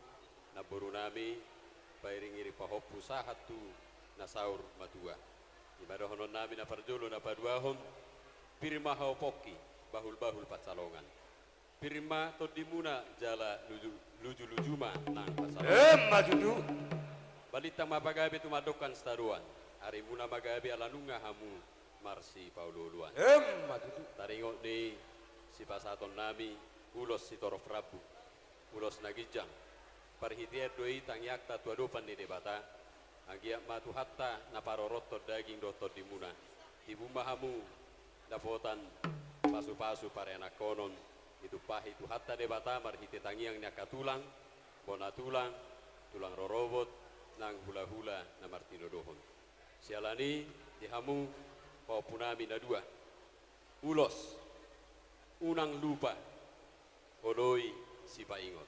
na boru nami pairingiri pahopu sahatu na saur matua ibadah honon nami na parjolo na paduahon pirma haopoki bahul-bahul pacalongan pirma todimuna jala luju-lujuma nang pasalongan Majudu. balita mapagabe tumadokan staruan hari muna magabe alanunga hamu Marsi Paululuan. Taringot ni si pasaton nami ulos si Toro Prabu ulos nagijang parhitia doi tangyakta tuadopan ni debata agiak matu hatta na paroroto daging dotor di muna ibu mahamu dapotan pasu-pasu para anak konon itu pahi itu hatta debata marhitia tangiang nyakatulang bona tulang rorobot nang hula-hula na martino dohon sialani dihamu Paupunami na dua ulos unang lupa odoi si paingot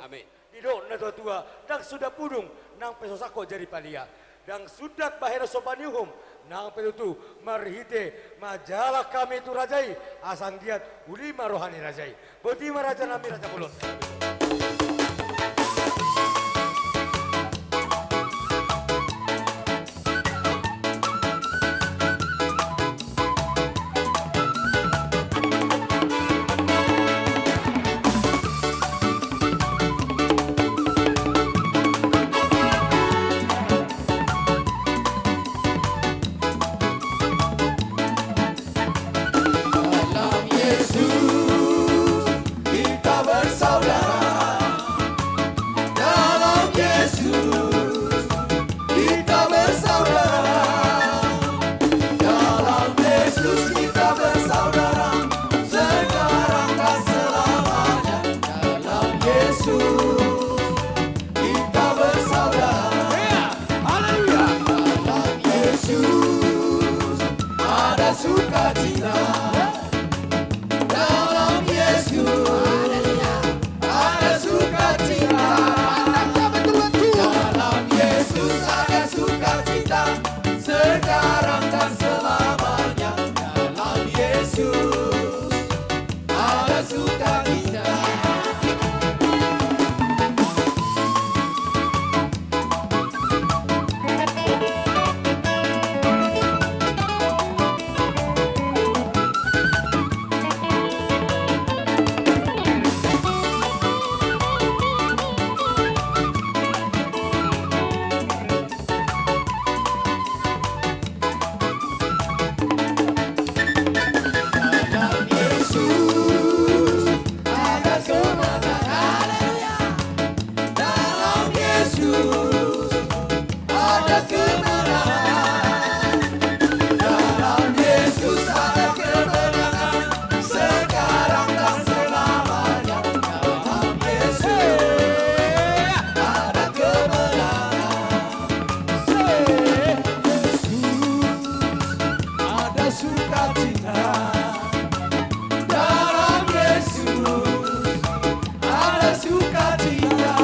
amin Dido na tua nang sudah pudung nang pesosako jari palia dan sudah bahera sobaniuhum nang petutu marhite majalah kami itu rajai asang giat ulima rohani rajai boti Raja Nami Raja Bulon. Dalam Yesus kita bersaudara. ada kemenangan. Dalam Yesus ada kemenangan. Sekarang dan selamanya. Dalam Yesus ada kemenangan. Ada sukacita. Dalam Yesus ada sukacita.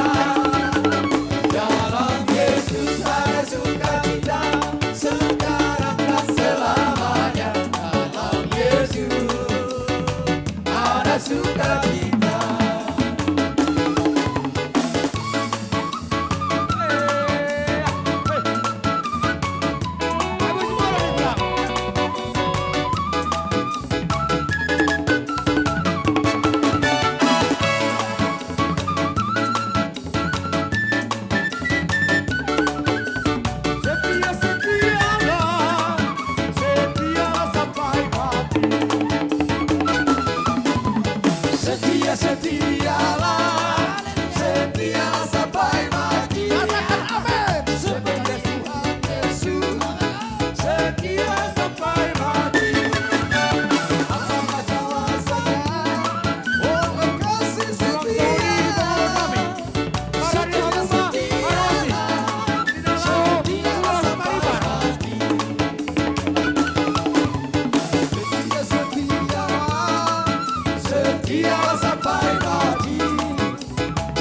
Dalam Yesus ada sukacita. Sekarang dan selamanya. Dalam Yesus ada sukacita. Setia-setialah, setialah sampai mati. Katakan amin. Sebagai Tuhan Yesus, setia sampai mati. Apakah jawabnya? Oh, berkasih setia. Setia-setialah sampai mati. Setia sampai mati.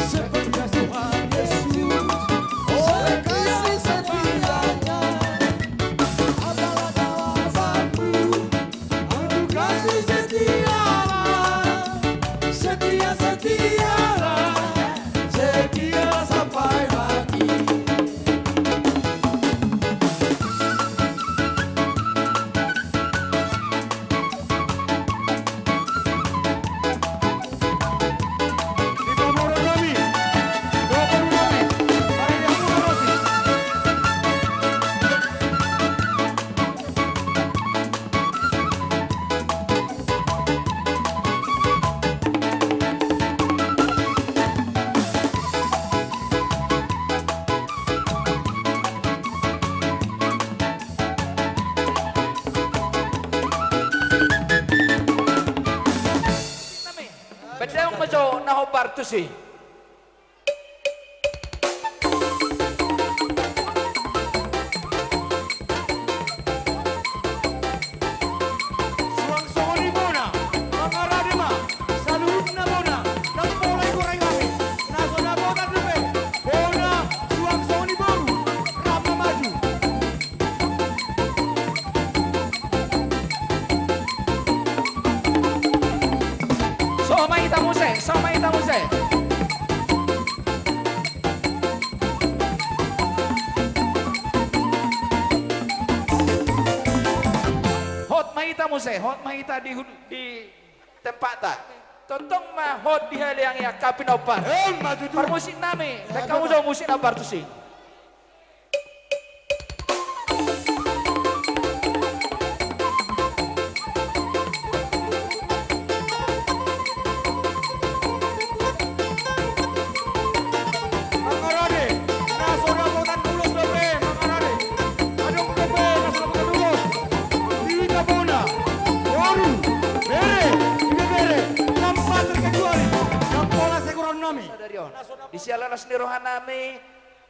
Sebagai Tuhan Yesus, oleh kasih setianya adalah jawabanku. Untuk kasih setialah, setia-setialah, setia sampai mati. Bedang majo nahobar tu sih. Sama kita musik. Hot mahita musik, hot mahita di tempat tak. Totong mah hot di hal yang ya kapin opar. Permusik nami, kamu jauh musik nabar tu sih. Di sialan asni rohanami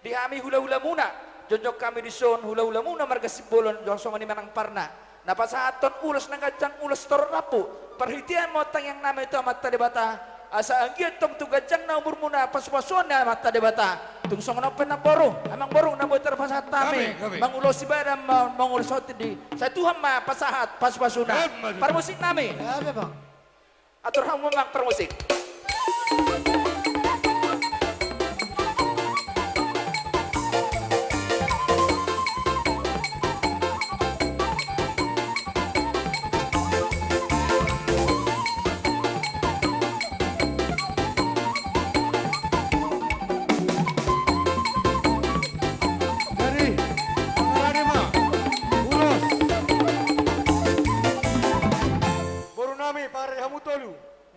di kami hula-hula muna jonjok kami di son hula-hula muna marga sibolon jongsong ni manang parna napas haton ulos nang gajang ulos tor rapu perhitian motang yang nama itu mata debata asa anggiat tong tu gajang na umur muna pas-pasona mata debata tung song na penaporo amang borong na boy terpasat tami mangulos ibada mangulos hoti di saya Tuhan ma pasahat pas-pasona permusik nami atur hamu mang permusik.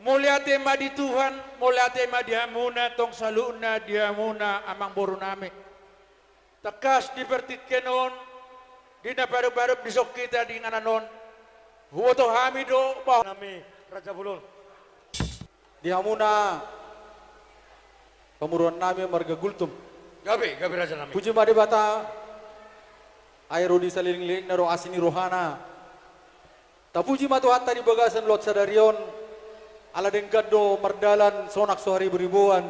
Mulia tema di Tuhan, mulia tema dia muna tong saluna dia muna amang boru nami. Tekas dipertikenon dina baru-baru disok kita di ngananon huwato hamido bah nami Raja Bulun Di hamuna pemuruan nami marga Gultum. gabe Raja nami Puji made bata aero di saliling-liling naro asini rohana. Tapuji matu hatta di bagasan lot sadarion ala dengkado mardalan sonak sohari beribuan.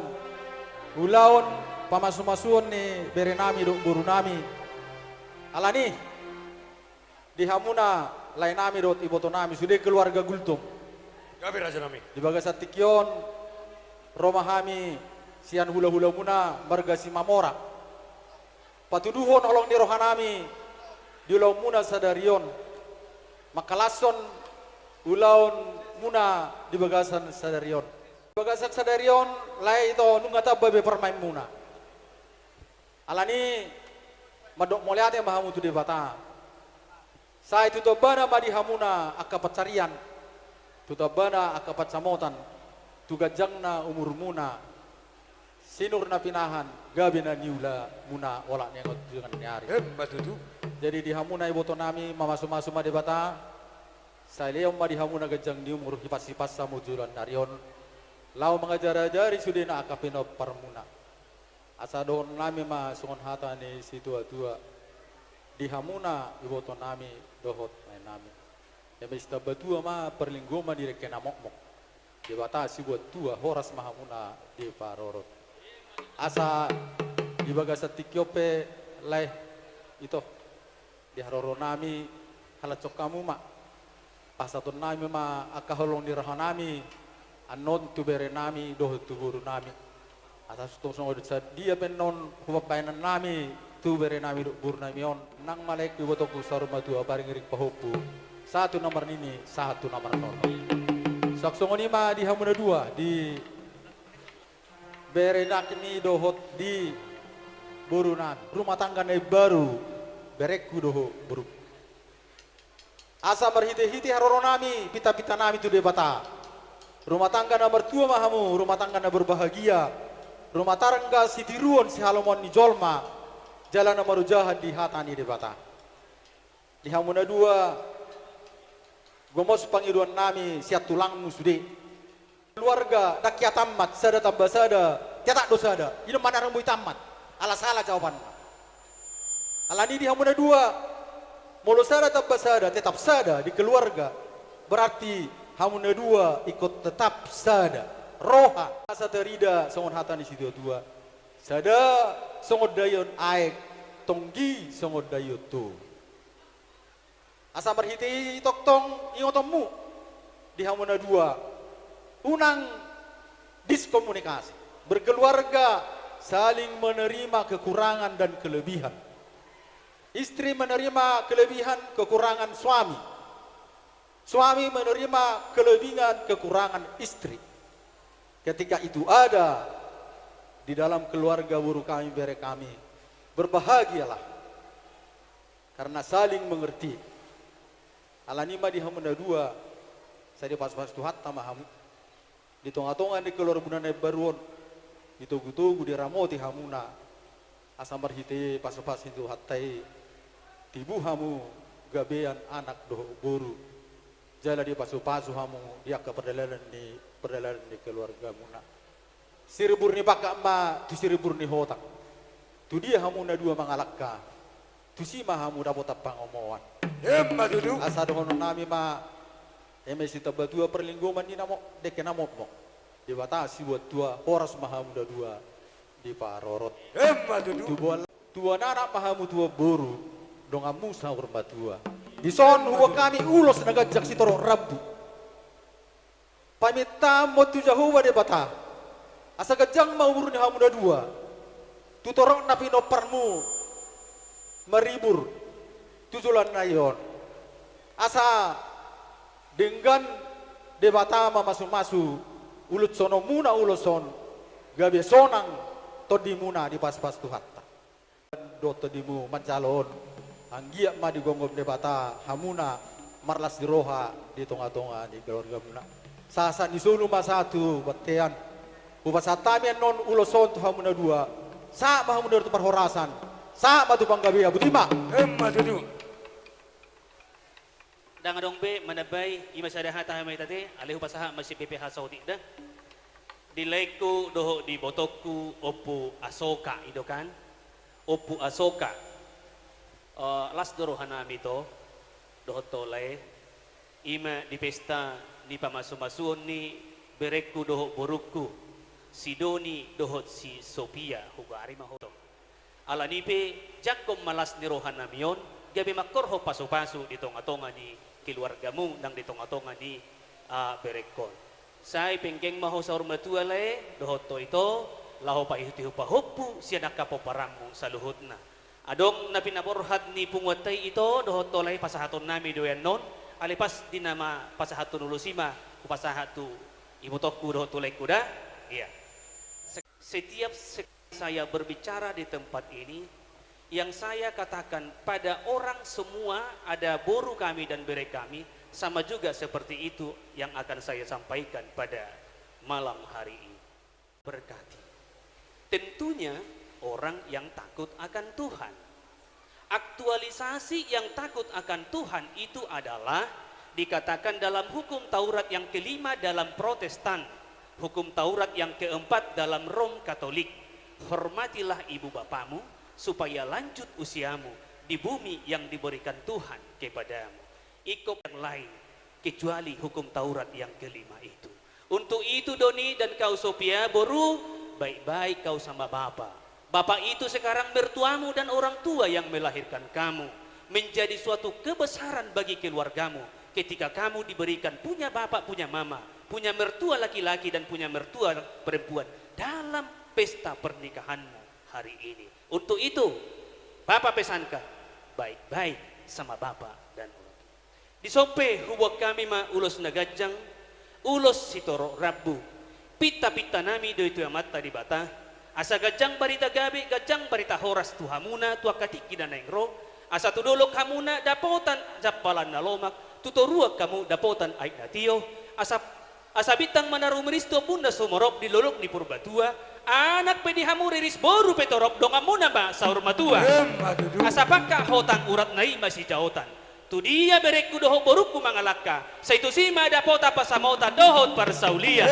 Ulaon pamasu-masuon ni bere nami do guru nami. Alani di hamuna lain nami dot iboto nami sudah keluarga Gultum. gabe Raja nami Di bagasan tikyon Roma kami sian hula-hula muna marga si Mamora. Patuduhon olong ni rohanami di ulaw muna sadarion. Makalason ulaon muna di bagasan sadarion. Bagasan sadarion lai ito nungata babe permain muna. Alani madok moliate mahamu tu di bata. Sa itu to bana madi hamuna akapat carian. Tu to bana akapat samotan. Tu gajangna umur muna. Sinur na pinahan gabi na niula muna wala nengot dengan nyari. batutu Jadi di hamuna iboto nami mamasu-masu madi bata. Sa leo madi hamuna gajang ni umur hipas-hipas sa mujulan narion. Lau mengajari sudah na akapino parmuna. Asa doon nami ma sungon hata ni si tua-tua. Di hamuna iboto nami dohot may nami. Ebista batua ma perlinggoma di rekena mokmok. Di bata si buat tua horas mahamuna di parorot. Asa di bagasa tikyope leh itu di haroro nami halacok kamu ma. Pasaton nami ma akaholong di rahanami. Anon tu bere nami dohot tu guru nami. Atas tu songod dia penon hubabayanan nami tu bere nami guru nami on nang malek ibotoku saruma tua paring rik pahopu. Satu nomor ini, satu nomor nol. Saksongoni ma di hamuna dua di berenak ini dohot di buru nami. Rumah tangga nai baru bereku doho buru. Asa berhiti-hiti haroro nami, pita-pita nami tu debata. Rumah tangga na mertua mahamu, rumah tangga na berbahagia. Rumah tangga si tiruon si halomon ni jolma. Jalan na marujahan di hatani debata. Di hamuna dua gomos pangiruan nami siat tulang musude. Keluarga dakia tamat sada tambah sada cetak dosa ada. Ini mana rambui tamat. Ala salah jawaban. Alani di hamuna dua molo sada tambah sada tetap sada di keluarga. Berarti hamuna dua ikut tetap sada. Roha asa terida songon hata di situ dua. Sada songod dayon aek tonggi songod dayon tu. Asa berhiti toktong ingotomu di hamuna dua unang diskomunikasi berkeluarga saling menerima kekurangan dan kelebihan. Istri menerima kelebihan kekurangan suami, suami menerima kelebihan kekurangan istri. Ketika itu ada di dalam keluarga buru kami bere kami berbahagialah karena saling mengerti. Alanima di hamuna dua saya pas-pas tuhat tamahamu di tonga-tonga di keluar bunane baruon ditugu-tugu di ramoti hamuna asam berhiti pas-pas itu hatai tibu hamu gabean anak doh guru jala di pasu-pasu hamu dia ke perdalanan di keluarga muna siribur ni baka ma tu siribur ni hotak tu dia hamuna dua mangalakka tu si mahamu dapat tapang omongan asa dohono nami ma emesi tabatua perlinggoman ni namo deke namo mo di batasi buat tua horas mahamu da dua di parorot tua nana mahamu tua boru dong amusa urma tua di son huwa kami ulos nagajak si toro rabu pamita mo tu jahuwa de bata asa gajang maumur ni hamu da dua tu torong na pinoparmu meribur tujulan nayon asa dengan debata masu-masu ulut sono muna uloson gabe sonang todi muna di pas-pas tuhatta do todimu mancalon anggia ma di gonggom debata hamuna marlas di roha di tonga-tonga di keluarga muna sasa di sulu masatu batean ubasatamian non uloson tu hamuna dua sa mahamuna tu perhorasan Sa matu panggabi Abu Tima. Matutu. Dangadong be manabay ima sadaha tahamay tate alehu pasaha masih PPH Saudi dah. Dilaiku doho di botokku opu asoka itu kan. Opu asoka. Las dorohanami to doho tolai ima di pesta ni pamasu-masuon ni berekku doho borukku si Doni doho si Sophia hugari mahoto. Ala nipe jakom malas ni rohanamion gabi makorho pasu-pasu di tonga-tonga ni keluargamu nang di tonga-tonga ni berekon. Sai penggeng maho sa urmatua le dohoto ito laho pa ihuti hupa-hupu siya nakapoparamu sa luhut na. Adong na pinaborhat ni pungwatay ito dohoto lay pasahaton nami doyan non alipas di nama pasahaton ulusima kupasahatu ibutok ku dohoto lay kuda. Iya. Setiap saya berbicara di tempat ini yang saya katakan pada orang semua ada boru kami dan bere kami sama juga seperti itu yang akan saya sampaikan pada malam hari ini. Berkati. Tentunya orang yang takut akan Tuhan. Aktualisasi yang takut akan Tuhan itu adalah dikatakan dalam hukum Taurat yang kelima dalam Protestan, hukum Taurat yang keempat dalam Rom Katolik. Hormatilah ibu bapamu supaya lanjut usiamu di bumi yang diberikan Tuhan kepadamu. Ikut yang lain kecuali hukum Taurat yang kelima itu. Untuk itu Doni dan kau Sophia baru baik-baik kau sama Bapak. Bapak itu sekarang mertuamu dan orang tua yang melahirkan kamu. Menjadi suatu kebesaran bagi keluargamu ketika kamu diberikan punya bapak, punya mama, punya mertua laki-laki dan punya mertua perempuan dalam pesta pernikahanmu hari ini. Untuk itu, Bapak pesankan baik-baik sama Bapak dan orang tua. Disompe hubak kami ma ulos nagajang, ulos sitoro rabu, pita-pita nami do itu amat tadi bata, asa gajang barita gabi, gajang barita horas tuhamuna, tua katiki dan nengro, asa tudolok hamuna dapotan japalan nalomak, tutorua kamu dapotan aik natio, asa bitang manarumeristo bunda sumorop di lolok di purbatua, anak pedi hamuriris boru petorop dongamuna ba saur matua asapaka hotang urat nai masih jautan tu dia bereku doho boruku mangalaka sa itu sima dapota pasamota dohot parsaulia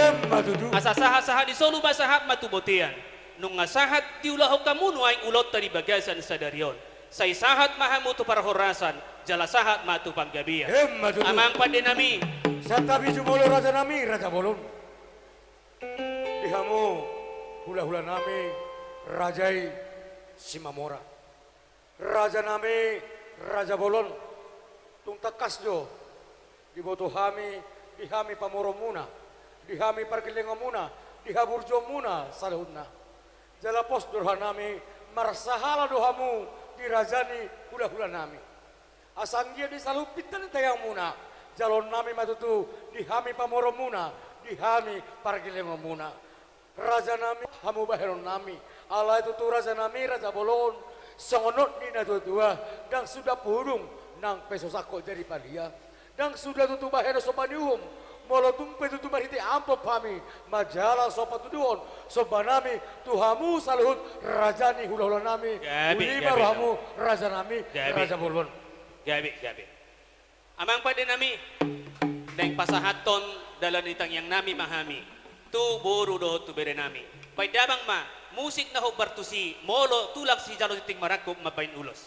asa saha-saha di solu basahat matubotian nung ngasahat tiulaho kamuno ay ulot tadi bagasan sa darion say sahat mahamutu parhorasan jala sahat matu panggabian amang padenami sa tabi jumolo raja nami raja bolon dihamu hula-hula nami Rajai Simamora Raja nami Raja Bolon tung takas jo diboto hami dihami pamoromuna dihami pargilengomuna dihaburjo muna salahudna jala pos durhanami marsahala dohamu dirajani hula-hula nami asanggia disalupitan tayang muna jalon nami matutu dihami pamoromuna dihami pargilengomuna Raja nami hamu baheron nami ala itu tu raja nami raja bolon songonot nina tua dan sudah purung nang peso sako jadi palia dan sudah tutu bahero sopanium molotung petutu mariti ampop kami majalah sopatuduon sobanami tuhamu saluhut rajani hula-hula nami ulima rohamu raja nami raja bolon gabi amang pada nami deng pasahaton dalam itang yang nami mahami tu boru do tu bere nami. Pai dabang ma musik na ho bartusi molo tulak si jalo titing marakop mabain ulos.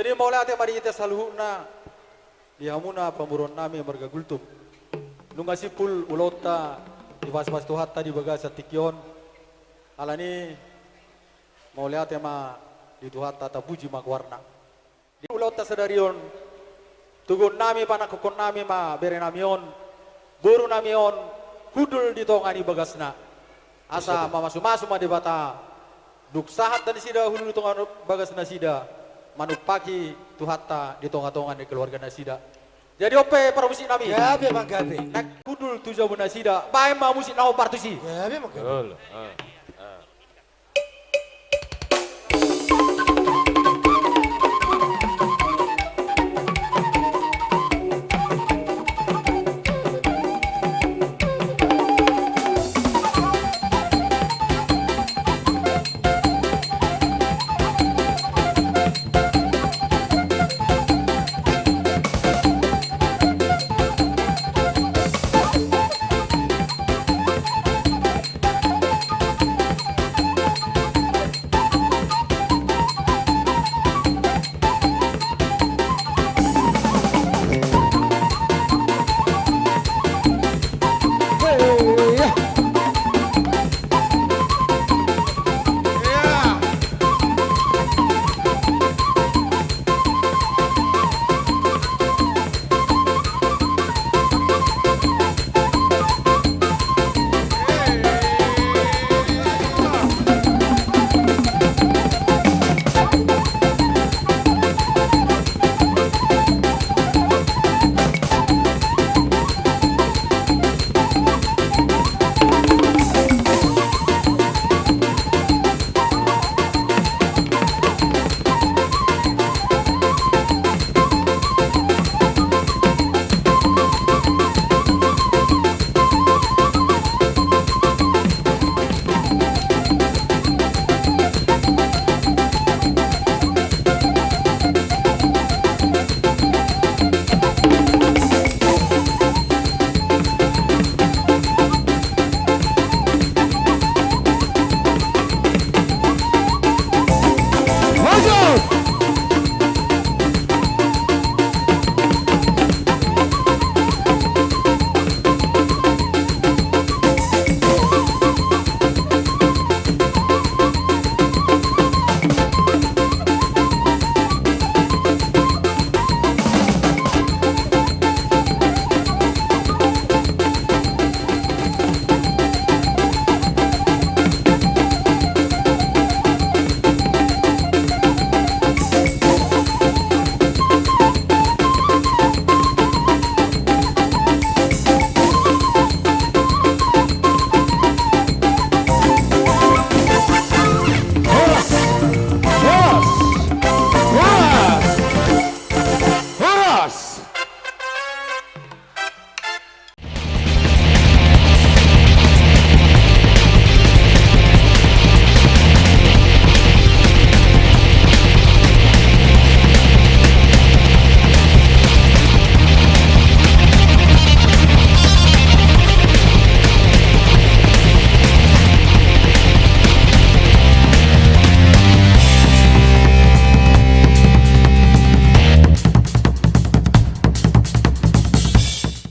Jadi mau lihat mari kita saluhuna dihamuna pemburon nami marga gultum. Nunga sipul ulota di pas-pas tuhatta di bagasa tikyon. Alani mau lihat ma di tuhatta tabuji magwarna. Di ulota sadarion tugon nami panak kokon nami ma bere namion buru namion hudul di tongani bagasna. Asa mamasu-masu ma di bata duk sahat dan sida hudul di tongan bagasna sida. Manupaki tuhatta di tonga-tongan di keluarga nasida. Jadi ope para musik nami. Gabe manggabe. Nak kudul tujuh nasida. Bae ma musik naho partusi. Gabe manggabe.